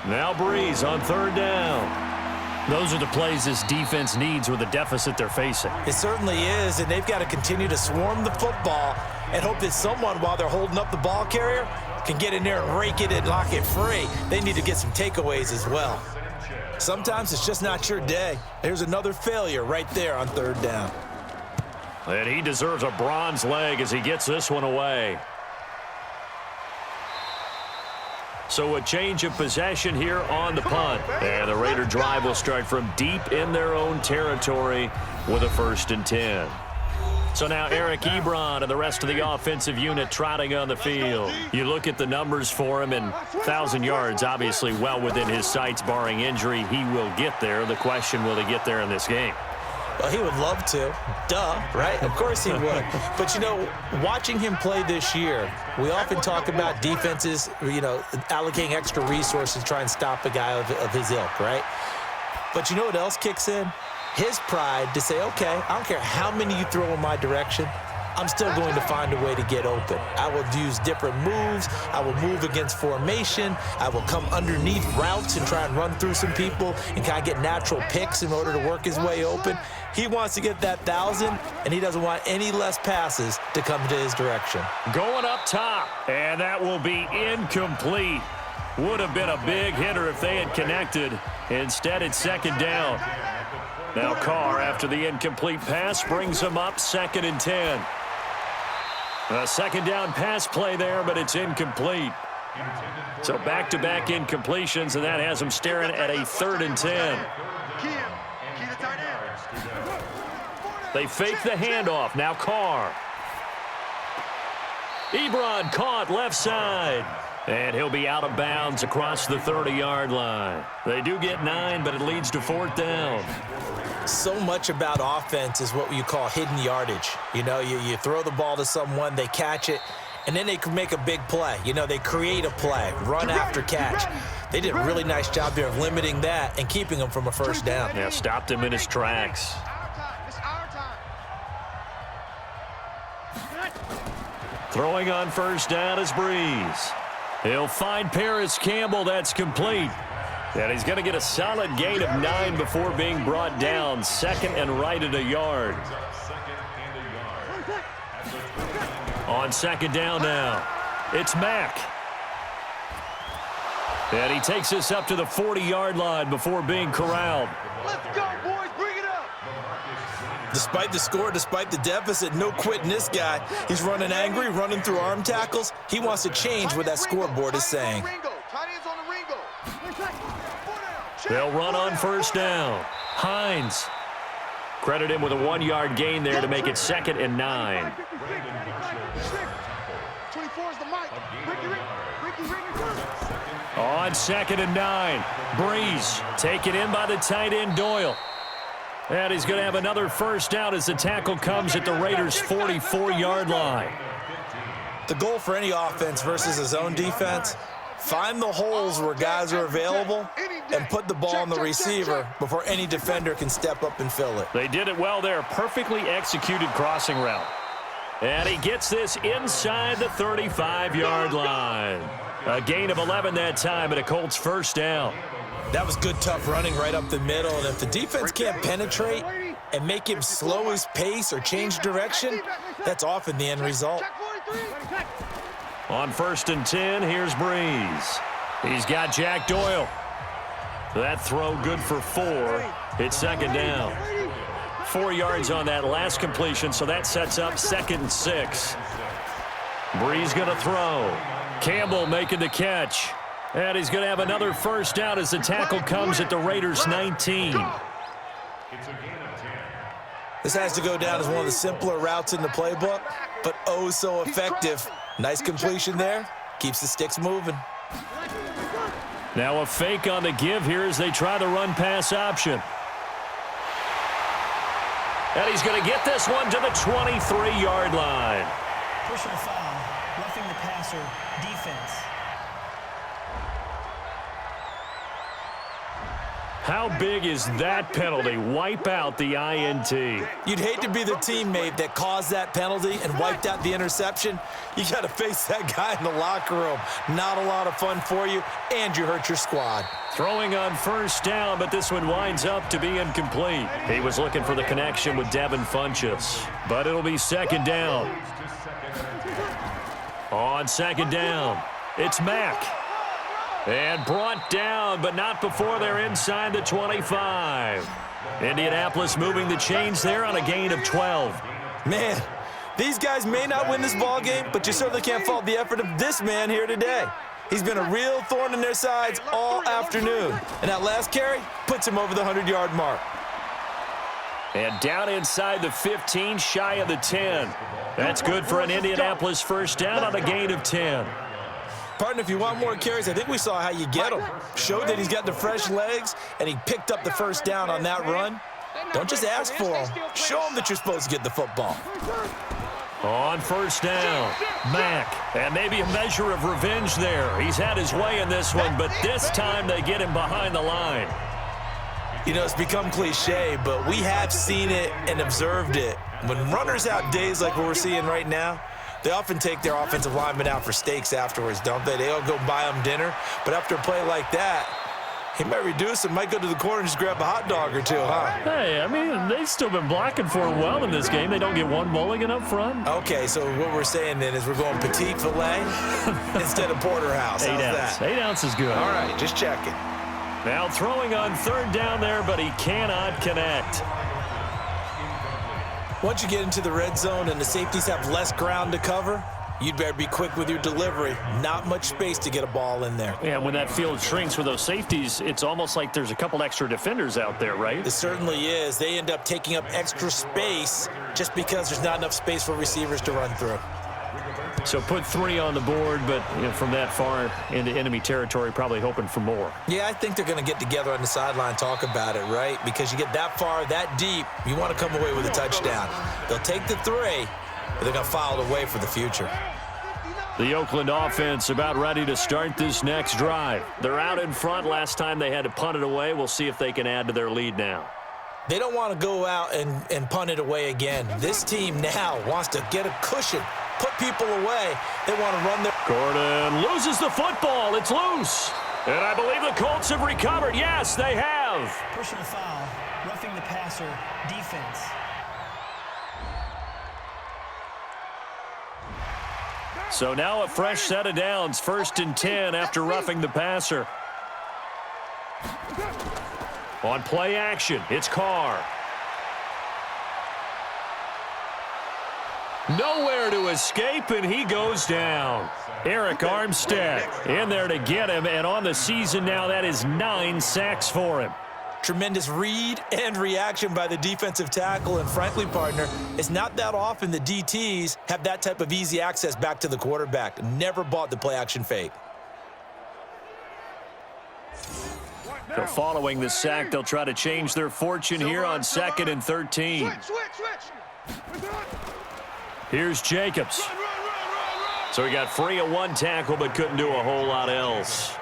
Now Breeze on 3rd down. Those are the plays this defense needs with the deficit they're facing.
It certainly is, and they've got to continue to swarm the football and hope that someone, while they're holding up the ball carrier, can get in there and rake it and lock it free. They need to get some takeaways as well. Sometimes it's just not your day. There's another failure right there on 3rd down.
And he deserves a bronze leg as he gets this one away. So a change of possession here on the punt. And the Raider drive will start from deep in their own territory with a 1st and 10. So now Eric Ebron and the rest of the offensive unit trotting on the field. You look at the numbers for him, and 1,000 yards obviously well within his sights, barring injury. He will get there. The question, will he get there in this game?
Well, he would love to. Duh, right? Of course he would. But, you know, watching him play this year, we often talk about defenses, allocating extra resources to try and stop a guy of his ilk, right? But you know what else kicks in? His pride to say, okay, I don't care how many you throw in my direction. I'm still going to find a way to get open. I will use different moves. I will move against formation. I will come underneath routes and try and run through some people and kind of get natural picks in order to work his way open. He wants to get that 1,000, and he doesn't want any less passes to come to his direction.
Going up top, and that will be incomplete. Would have been a big hitter if they had connected. Instead, it's second down. Now Carr, after the incomplete pass, brings him up 2nd and 10. A second down pass play there, but it's incomplete. So back-to-back incompletions, and that has him staring at a 3rd and 10. They fake the handoff. Now Carr. Ebron caught left side. And he'll be out of bounds across the 30-yard line. They do get 9, but it leads to 4th down.
So much about offense is what you call hidden yardage. You know, you throw the ball to someone, they catch it, and then they can make a big play. You know, they create a play, run after catch. They did a really nice job there of limiting that and keeping him from a first down.
Yeah, stopped him in his tracks. Throwing on first down is Breeze. He'll find Paris Campbell. That's complete. And he's going to get a solid gain of 9 before being brought down. 2nd and right at a yard. On 2nd down now, it's Mack. And he takes us up to the 40-yard line before being corralled.
Let's go, boys. Bring it up.
Despite the score, despite the deficit, no quitting this guy. He's running angry, running through arm tackles. He wants to change what that scoreboard is saying.
They'll run on first down. Hines. Credit him with a 1-yard gain there to make it 2nd and 9.
24 is the mic. Ricky.
On 2nd and 9. Breeze taken in by the tight end Doyle. And he's going to have another first down as the tackle comes at the Raiders' 44-yard line.
The goal for any offense versus his own defense, find the holes where guys are available and put the ball on the receiver before any defender can step up and fill it.
They did it well there. Perfectly executed crossing route. And he gets this inside the 35-yard line. A gain of 11 that time and a Colts first down.
That was good, tough running right up the middle. And if the defense can't penetrate and make him slow his pace or change direction, that's often the end result.
On 1st and 10, here's Breeze. He's got Jack Doyle. That throw good for 4. It's 2nd down. 4 yards on that last completion, so that sets up 2nd and 6. Breeze going to throw. Campbell making the catch. And he's going to have another first down as the tackle comes at the Raiders' 19.
This has to go down as one of the simpler routes in the playbook, but oh so effective. Nice completion there. Keeps the sticks moving.
Now a fake on the give here as they try the run-pass option. And he's going to get this one to the 23-yard line.
Personal foul, roughing the passer, defense.
How big is that penalty? Wipe out the INT.
You'd hate to be the teammate that caused that penalty and wiped out the interception. You got to face that guy in the locker room. Not a lot of fun for you, and you hurt your squad.
Throwing on first down, but this one winds up to be incomplete. He was looking for the connection with Devin Funchess, but it'll be 2nd down. On 2nd down, it's Mack. And brought down, but not before they're inside the 25. Indianapolis moving the chains there on a gain of 12.
Man, these guys may not win this ball game, but you certainly can't fault the effort of this man here today. He's been a real thorn in their sides all afternoon. And that last carry puts him over the 100-yard mark.
And down inside the 15, shy of the 10. That's good for an Indianapolis first down on a gain of 10.
Partner, if you want more carries, I think we saw how you get them. Showed that he's got the fresh legs, and he picked up the first down on that run. Don't just ask for him. Show him that you're supposed to get the football.
On first down, Mack. And maybe a measure of revenge there. He's had his way in this one, but this time they get him behind the line.
You know, it's become cliche, but we have seen it and observed it When runners have days like what we're seeing right now, they often take their offensive linemen out for steaks afterwards, don't they? They all go buy them dinner. But after a play like that, he might reduce it, might go to the corner and just grab a hot dog or two, huh?
Hey, I mean, they've still been blocking for him well in this game. They don't get one mulligan up front.
Okay, so what we're saying then is we're going petite filet instead of porterhouse. How's that?
8 ounce is good.
All right, just checking.
Now throwing on third down there, but he cannot connect.
Once you get into the red zone and the safeties have less ground to cover, you'd better be quick with your delivery. Not much space to get a ball in there.
Yeah, when that field shrinks with those safeties, it's almost like there's a couple extra defenders out there, right?
It certainly is. They end up taking up extra space just because there's not enough space for receivers to run through.
So put 3 on the board, but from that far into enemy territory, probably hoping for more.
Yeah, I think they're going to get together on the sideline and talk about it, right? Because you get that far, that deep, you want to come away with a touchdown. They'll take the 3, but they're going to file it away for the future.
The Oakland offense about ready to start this next drive. They're out in front. Last time they had to punt it away. We'll see if they can add to their lead now.
They don't want to go out and punt it away again. This team now wants to get a cushion, put people away. They want to run their...
Gordon loses the football. It's loose. And I believe the Colts have recovered. Yes, they have.
Personal foul, roughing the passer, defense.
So now a fresh set of downs, 1st and 10 after roughing the passer. On play action, it's Carr. Nowhere to escape, and he goes down. Eric Armstead in there to get him, and on the season now, that is 9 sacks for him.
Tremendous read and reaction by the defensive tackle, and frankly, partner, it's not that often the DTs have that type of easy access back to the quarterback. Never bought the play-action fake.
So following the sack, they'll try to change their fortune here on 2nd and 13. Here's Jacobs. So he got free of 1 tackle, but couldn't do a whole lot else.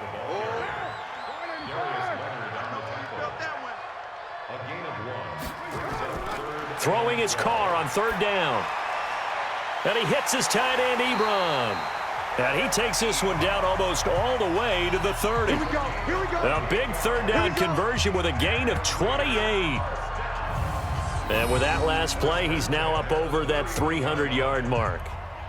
Throwing his Carr on 3rd down. And he hits his tight end, Ebron. And he takes this one down almost all the way to the 30. A big 3rd down conversion with a gain of 28. And with that last play, he's now up over that 300-yard mark.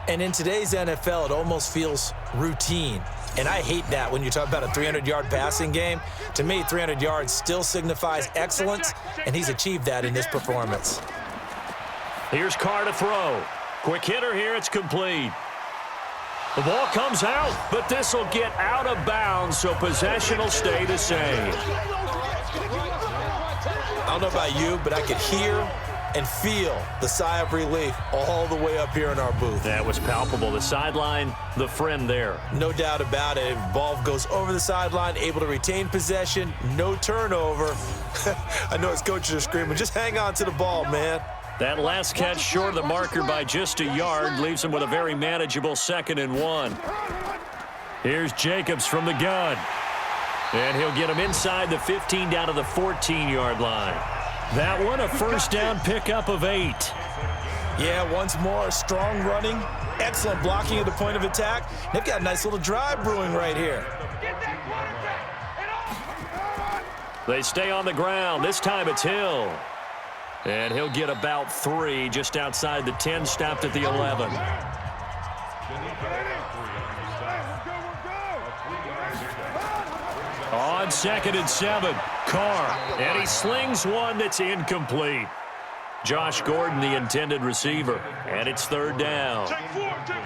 And in today's NFL, it almost feels routine. And I hate that when you talk about a 300-yard passing game. To me, 300 yards still signifies excellence, and he's achieved that in this performance.
Here's Carr to throw. Quick hitter here, it's complete. The ball comes out, but this will get out of bounds, so possession will stay the same.
I don't know about you, but I could hear and feel the sigh of relief all the way up here in our booth.
That was palpable. The sideline, the friend there.
No doubt about it. Ball goes over the sideline, able to retain possession, no turnover. I know his coaches are screaming, just hang on to the ball, man.
That last catch short of the marker by just a yard leaves him with a very manageable 2nd and 1. Here's Jacobs from the gun. And he'll get him inside the 15 down to the 14-yard line. That one, a 1st down pickup of 8.
Yeah, once more, strong running, excellent blocking at the point of attack. They've got a nice little drive brewing right here.
They stay on the ground. This time it's Hill. And he'll get about 3 just outside the 10, stopped at the 11. On 2nd and 7, Carr. And he slings one that's incomplete. Josh Gordon, the intended receiver. And it's 3rd down.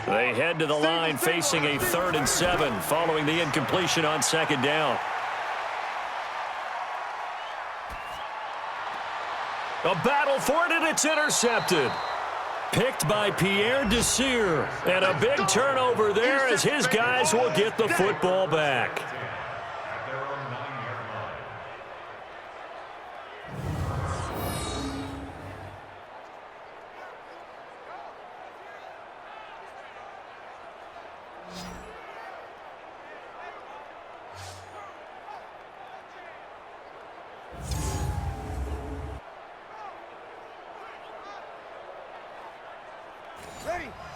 They head to the line facing a 3rd and 7 following the incompletion on 2nd down. A battle for it, and it's intercepted. Picked by Pierre Desir. And a big turnover there as his guys will get the football back.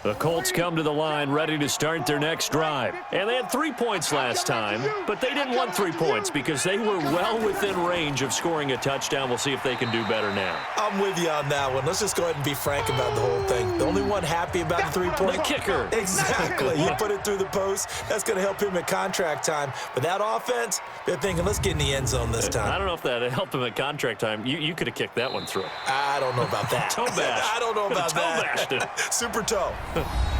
The Colts come to the line ready to start their next drive. And they had 3 points last time, but they didn't want 3 points because they were well within range of scoring a touchdown. We'll see if they can do better now.
I'm with you on that one. Let's just go ahead and be frank about the whole thing. The only one happy about the 3-point.
The kicker.
Exactly. You put it through the post. That's going to help him at contract time. But that offense, they're thinking, let's get in the end zone this time.
I don't know if that helped him at contract time. You could have kicked that one through.
I don't know about that.
Toe bash.
I don't know about
toe
that.
Bashed it.
Super toe.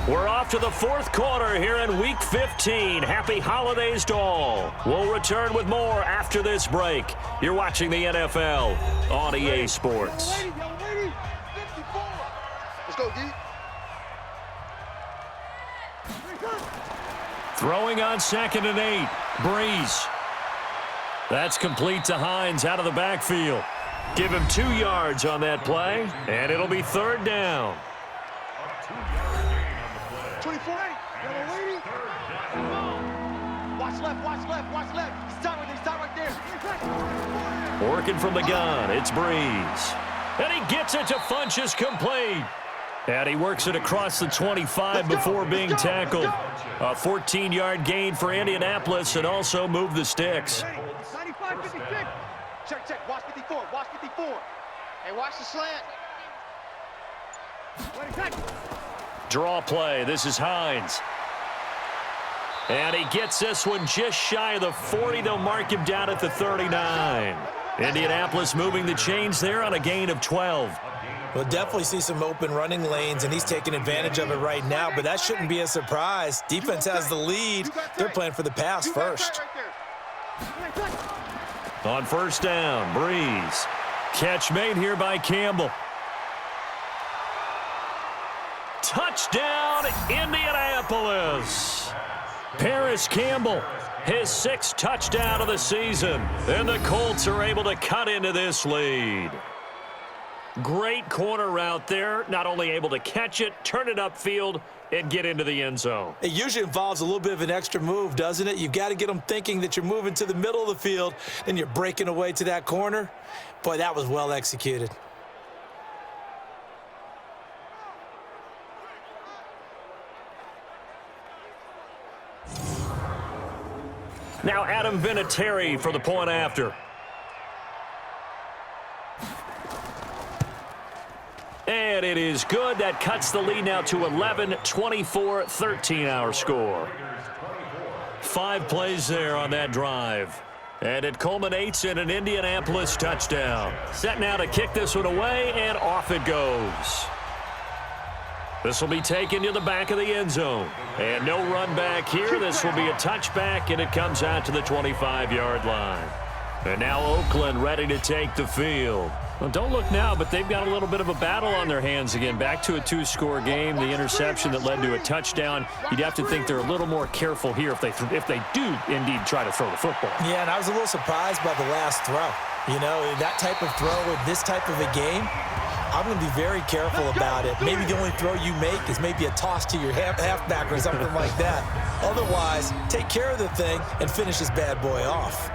We're off to the fourth quarter here in Week 15. Happy holidays to all. We'll return with more after this break. You're watching the NFL on EA Sports.
Let's go, D.
Throwing on 2nd and 8. Breeze. That's complete to Hines out of the backfield. Give him 2 yards on that play, and it'll be 3rd down.
24. Watch left, watch left, watch left. Stop right there.
Working from the gun, it's Breeze. And he gets it to Funchess complete. And he works it across the 25 before being tackled. A 14-yard gain for Indianapolis and also moved the sticks.
95, 56. Check. Watch 54, watch 54. Hey, watch the slant.
Draw play. This is Hines. And he gets this one just shy of the 40. They'll mark him down at the 39. Indianapolis moving the chains there on a gain of 12.
We'll definitely see some open running lanes, and he's taking advantage of it right now, but that shouldn't be a surprise. Defense has the lead. They're playing for the pass first.
On 1st down, Breeze. Catch made here by Campbell. Touchdown, Indianapolis. Paris Campbell, his 6th touchdown of the season. And the Colts are able to cut into this lead. Great corner route there. Not only able to catch it, turn it upfield, and get into the end zone.
It usually involves a little bit of an extra move, doesn't it? You've got to get them thinking that you're moving to the middle of the field, and you're breaking away to that corner. Boy, that was well executed.
Now Adam Vinatieri for the point after. And it is good. That cuts the lead now to 11, 24, 13 our score. 5 plays there on that drive. And it culminates in an Indianapolis touchdown. Set now to kick this one away, and off it goes. This will be taken to the back of the end zone. And no run back here. This will be a touchback, and it comes out to the 25-yard line. And now Oakland ready to take the field. Well, don't look now, but they've got a little bit of a battle on their hands again. Back to a 2-score game. The interception that led to a touchdown. You'd have to think they're a little more careful here if they do indeed try to throw the football.
Yeah, and I was a little surprised by the last throw. You know, that type of throw in this type of a game, I'm going to be very careful about it. Maybe the only throw you make is maybe a toss to your halfback or something like that. Otherwise, take care of the thing and finish this bad boy off.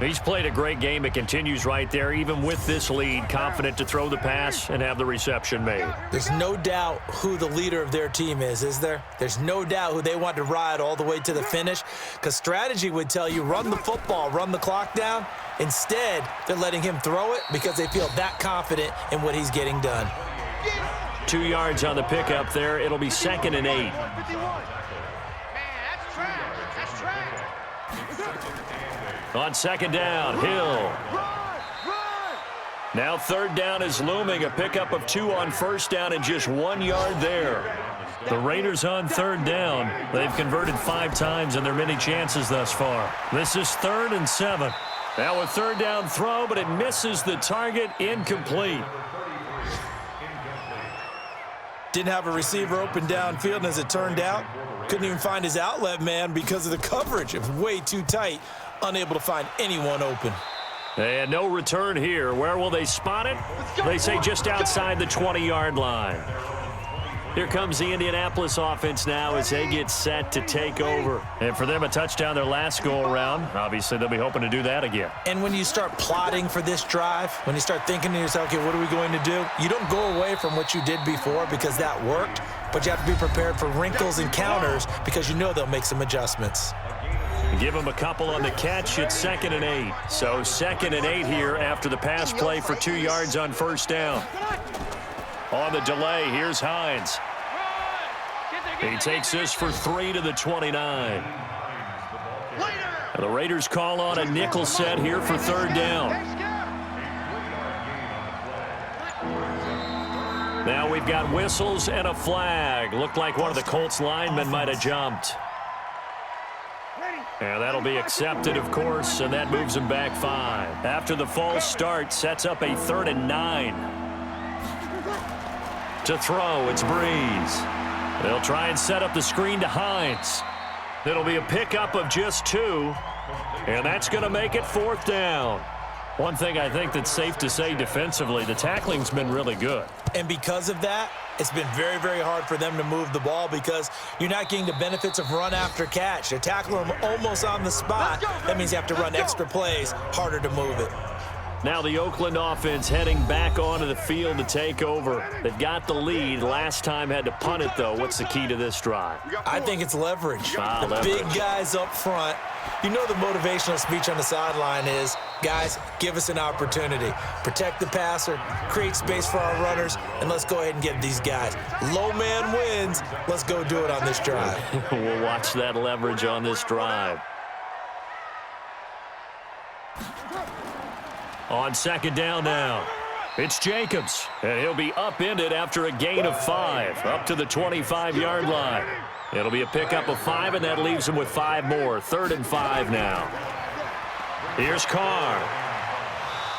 He's played a great game. It continues right there, even with this lead, confident to throw the pass and have the reception made.
There's no doubt who the leader of their team is there? There's no doubt who they want to ride all the way to the finish, because strategy would tell you run the football, run the clock down. Instead, they're letting him throw it because they feel that confident in what he's getting done.
2 yards on the pickup there. It'll be 2nd and 8. On 2nd down, Hill. Now 3rd down is looming. A pickup of 2 on 1st down and just 1 yard there. The Raiders on 3rd down. They've converted 5 times in their many chances thus far. This is 3rd and 7. Now a 3rd down throw, but it misses the target. Incomplete.
Didn't have a receiver open downfield, and as it turned out, couldn't even find his outlet man because of the coverage. It was way too tight. Unable to find anyone open.
And no return here. Where will they spot it? They say just outside the 20-yard line. Here comes the Indianapolis offense now as they get set to take over. And for them, a touchdown their last go-around. Obviously, they'll be hoping to do that again.
And when you start plotting for this drive, when you start thinking to yourself, okay, what are we going to do? You don't go away from what you did before because that worked, but you have to be prepared for wrinkles and counters because you know they'll make some adjustments.
Give them a couple on the catch. It's 2nd and 8. So 2nd and 8 here after the pass play for 2 yards on first down. On the delay, here's Hines. He takes this for 3 to the 29. And the Raiders call on a nickel set here for 3rd down. Now we've got whistles and a flag. Looked like one of the Colts linemen might have jumped. And that'll be accepted, of course, and that moves him back 5. After the false start, sets up a 3rd and 9. To throw, it's Breeze. They'll try and set up the screen to Hines. It'll be a pickup of just 2, and that's going to make it 4th down. One thing I think that's safe to say defensively, the tackling's been really good.
And because of that, it's been very, very hard for them to move the ball because you're not getting the benefits of run after catch. They tackle them almost on the spot. That means you have to run extra plays, harder to move it.
Now the Oakland offense heading back onto the field to take over. They've got the lead. Last time had to punt it, though. What's the key to this drive?
I think it's leverage. The
leverage.
Big guys up front. You know the motivational speech on the sideline is, guys, give us an opportunity. Protect the passer, create space for our runners, and let's go ahead and get these guys. Low man wins. Let's go do it on this drive.
We'll watch that leverage on this drive. On 2nd down now, it's Jacobs, and he'll be upended after a gain of 5, up to the 25-yard line. It'll be a pickup of 5, and that leaves him with 5 more. 3rd and 5 now. Here's Carr.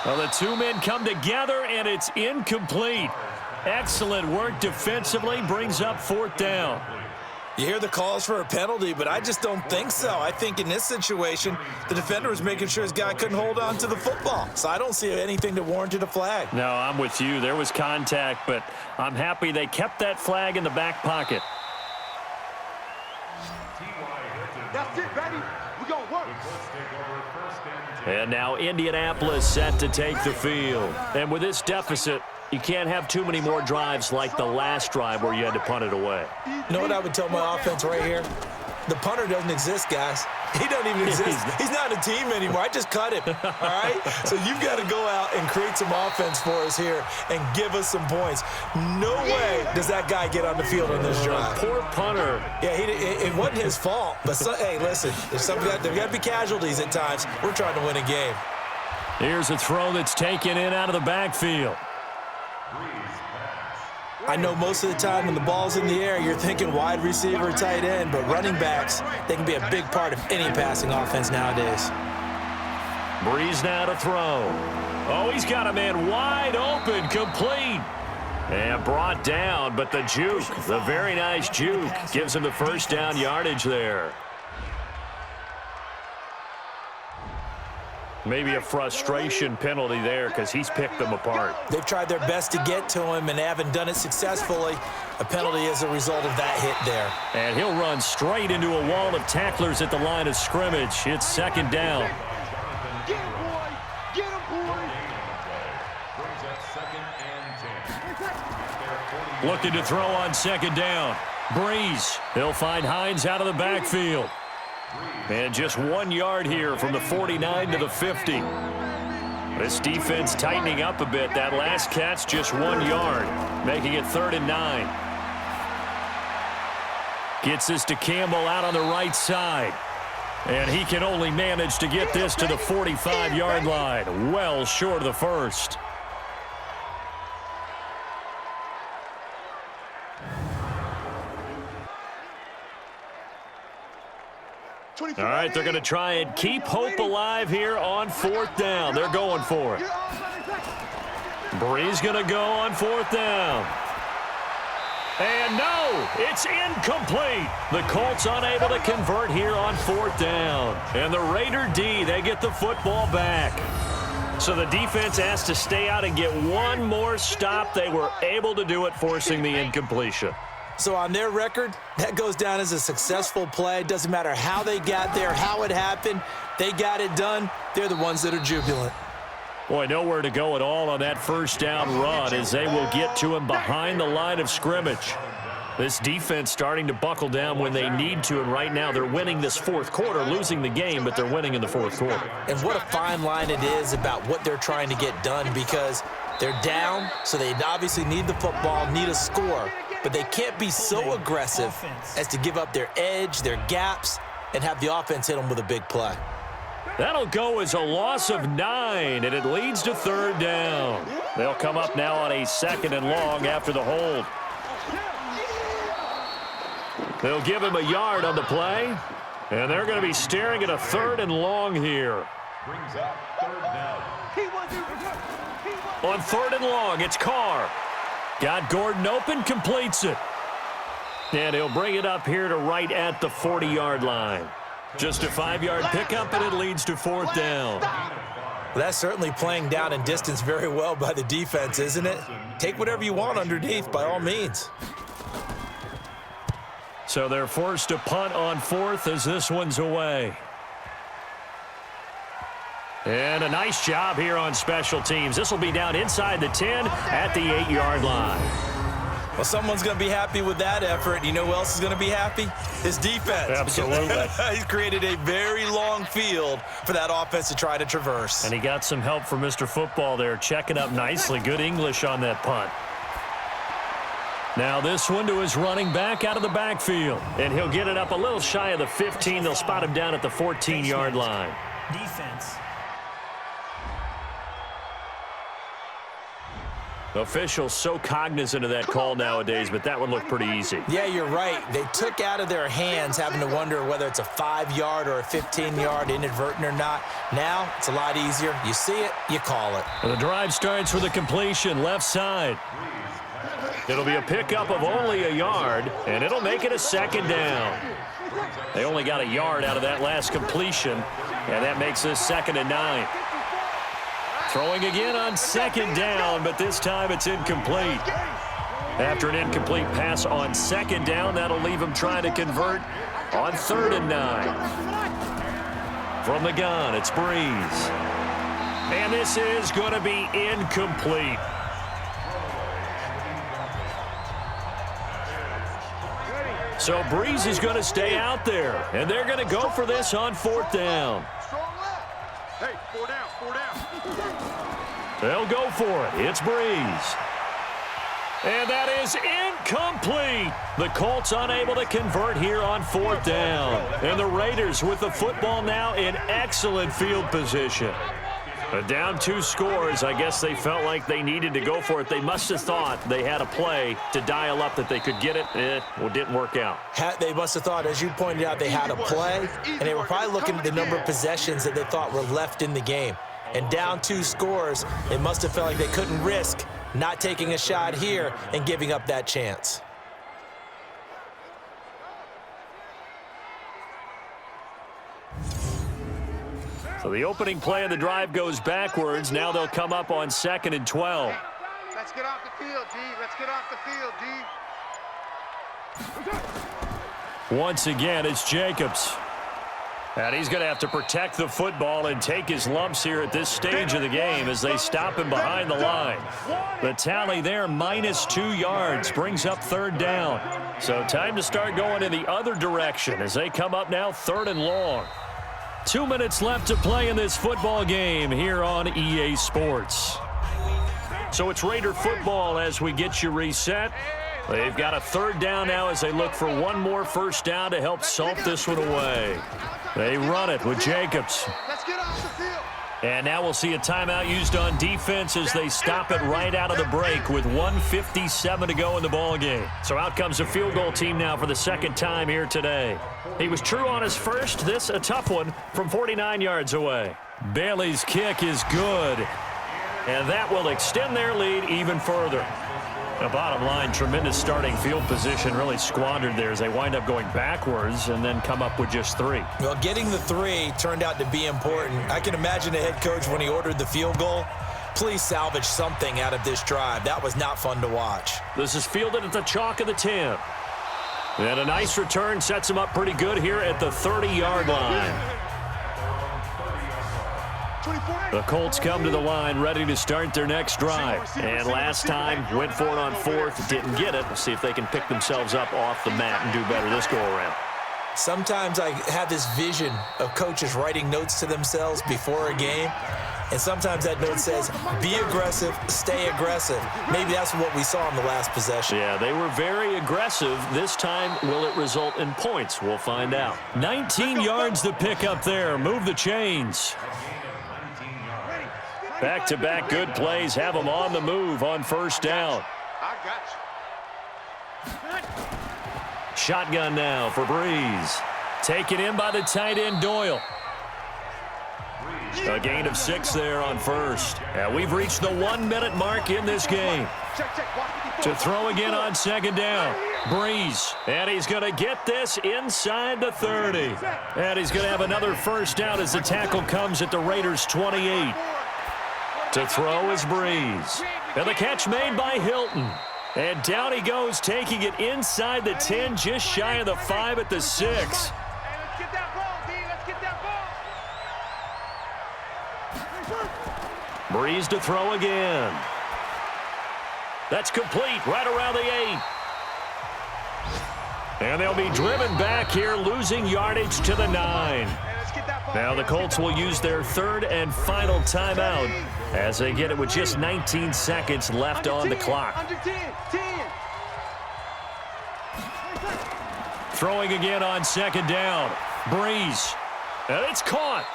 Well, the 2 men come together, and it's incomplete. Excellent work defensively, brings up 4th down.
You hear the calls for a penalty, but I just don't think so. I think in this situation, the defender was making sure his guy couldn't hold on to the football. So I don't see anything that warranted a flag.
No, I'm with you. There was contact, but I'm happy they kept that flag in the back pocket.
That's it, baby. We're going to work.
And now Indianapolis set to take the field. And with this deficit, you can't have too many more drives like the last drive where you had to punt it away.
You know what I would tell my offense right here? The punter doesn't exist, guys. He doesn't even exist. He's not a team anymore. I just cut him, all right? So you've got to go out and create some offense for us here and give us some points. No way does that guy get on the field on this drive.
Poor punter.
Yeah, it wasn't his fault. But, hey, listen, there's got to be casualties at times. We're trying to win a game.
Here's a throw that's taken in out of the backfield.
I know most of the time when the ball's in the air, you're thinking wide receiver, tight end, but running backs, they can be a big part of any passing offense nowadays.
Breeze now to throw. Oh, he's got a man wide open, complete. And brought down, but the juke, the very nice juke, gives him the 1st down yardage there. Maybe a frustration penalty there because he's picked them apart.
They've tried their best to get to him and haven't done it successfully. A penalty as a result of that hit there.
And he'll run straight into a wall of tacklers at the line of scrimmage. It's 2nd down.
Get him, boy. Get him, boy.
Looking to throw on 2nd down. Breeze. He'll find Hines out of the backfield. And just 1 yard here from the 49 to the 50. This defense tightening up a bit. That last catch just 1 yard, making it 3rd and 9. Gets this to Campbell out on the right side. And he can only manage to get this to the 45-yard line. Well short of the 1st. All right, they're going to try and keep hope alive here on 4th down. They're going for it. Breeze going to go on 4th down. And no, it's incomplete. The Colts unable to convert here on 4th down. And the Raider D, they get the football back. So the defense has to stay out and get one more stop. They were able to do it, forcing the incompletion.
So on their record, that goes down as a successful play. Doesn't matter how they got there, how it happened. They got it done. They're the ones that are jubilant.
Boy, nowhere to go at all on that first down run as they will get to him behind the line of scrimmage. This defense starting to buckle down when they need to, and right now they're winning this fourth quarter, losing the game, but they're winning in the fourth quarter.
And what a fine line it is about what they're trying to get done, because they're down, so they obviously need the football, need a score, but they can't be so aggressive as to give up their edge, their gaps, and have the offense hit them with a big play.
That'll go as a loss of 9, and it leads to third down. They'll come up now on a 2nd and long after the hold. They'll give him a yard on the play, and they're going to be staring at a 3rd and long here. On 3rd and long, it's Carr. Got Gordon open, completes it. And he'll bring it up here to right at the 40-yard line. Just a 5-yard pickup, and it leads to 4th down.
Well, that's certainly playing down in distance very well by the defense, isn't it? Take whatever you want underneath, by all means.
So they're forced to punt on 4th as this one's away. And a nice job here on special teams. This will be down inside the 10 at the 8-yard line.
Well, someone's going to be happy with that effort. You know who else is going to be happy? His defense.
Absolutely.
He's created a very long field for that offense to try to traverse.
And he got some help from Mr. Football there, checking up nicely. Good English on that punt. Now this one to his running back out of the backfield. And he'll get it up a little shy of the 15. They'll spot him down at the 14-yard line.
Defense.
Officials so cognizant of that call nowadays, but that one looked pretty easy.
Yeah, you're right. They took out of their hands having to wonder whether it's a 5-yard or a 15-yard, inadvertent or not. Now it's a lot easier. You see it, you call it.
And the drive starts with a completion, left side. It'll be a pickup of only a yard, and it'll make it a 2nd down. They only got a yard out of that last completion, and that makes this 2nd and 9. Throwing again on 2nd down, but this time it's incomplete. After an incomplete pass on 2nd down, that'll leave him trying to convert on 3rd and 9. From the gun, it's Breeze. And this is going to be incomplete. So Breeze is going to stay out there, and they're going to go for this on 4th down.
Hey, 4 down, 4 down.
They'll go for it. It's Breeze. And that is incomplete. The Colts unable to convert here on 4th down. And the Raiders with the football now in excellent field position. Down 2 scores. I guess they felt like they needed to go for it. They must have thought they had a play to dial up that they could get it. Well, it didn't work out.
They must have thought, as you pointed out, they had a play, and they were probably looking at the number of possessions that they thought were left in the game. And down 2 scores, they must have felt like they couldn't risk not taking a shot here and giving up that chance.
So the opening play of the drive goes backwards. Now they'll come up on 2nd and 12.
Let's get off the field, D. Let's get off the field, D.
Once again, it's Jacobs. And he's going to have to protect the football and take his lumps here at this stage of the game as they stop him behind the line. The tally there, -2 yards, brings up 3rd down. So time to start going in the other direction as they come up now 3rd and long. 2 minutes left to play in this football game here on EA Sports. So it's Raider football as we get you reset. They've got a 3rd down now as they look for one more first down to help salt this one away. They run it with Jacobs.
Let's get off the field.
And now we'll see a timeout used on defense as they stop it right out of the break with 1:57 to go in the ball game. So out comes a field goal team now for the 2nd time here today. He was true on his first. This a tough one from 49 yards away. Bailey's kick is good. And that will extend their lead even further. The bottom line, tremendous starting field position, really squandered there as they wind up going backwards and then come up with just 3.
Well, getting the 3 turned out to be important. I can imagine the head coach when he ordered the field goal. Please salvage something out of this drive. That was not fun to watch.
This is fielded at the chalk of the 10. And a nice return sets him up pretty good here at the 30-yard line. The Colts come to the line ready to start their next drive. And last time, went for it on fourth, didn't get it. We'll see if they can pick themselves up off the mat and do better this go-around.
Sometimes I have this vision of coaches writing notes to themselves before a game, and sometimes that note says, be aggressive, stay aggressive. Maybe that's what we saw in the last possession.
Yeah, they were very aggressive. This time, will it result in points? We'll find out. 19 yards to pick up there. Move the chains. Back-to-back good plays have them on the move on first down.
I got you.
Shotgun now for Breeze. Taken in by the tight end Doyle. A gain of 6 there on first. And we've reached the 1-minute mark in this game. To throw again on second down. Breeze. And he's going to get this inside the 30. And he's going to have another first down as the tackle comes at the Raiders' 28. To throw is Breeze. And the catch made by Hilton. And down he goes, taking it inside the 10, just shy of the 5 at the 6. Breeze to throw again. That's complete right around the 8. And they'll be driven back here, losing yardage to the 9. Now the Colts will use their third and final timeout as they get it with just 19 seconds left on the clock. Throwing again on second down. Breeze. And it's caught.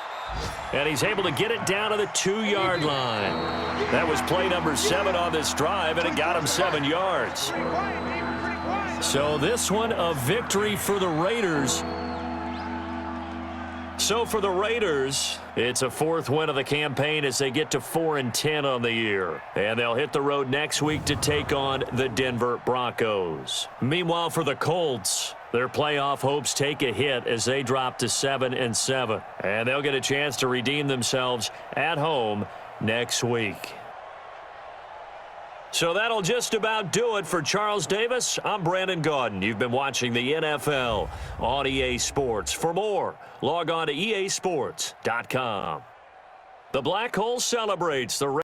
And he's able to get it down to the 2-yard line. That was play number 7 on this drive, and it got him 7 yards. So this one, a victory for the Raiders. So for the Raiders, it's a 4th win of the campaign as they get to 4-10 on the year. And they'll hit the road next week to take on the Denver Broncos. Meanwhile, for the Colts, their playoff hopes take a hit as they drop to 7-7. And they'll get a chance to redeem themselves at home next week. So that'll just about do it for Charles Davis. I'm Brandon Gaudin. You've been watching the NFL on EA Sports. For more, log on to easports.com. The Black Hole celebrates the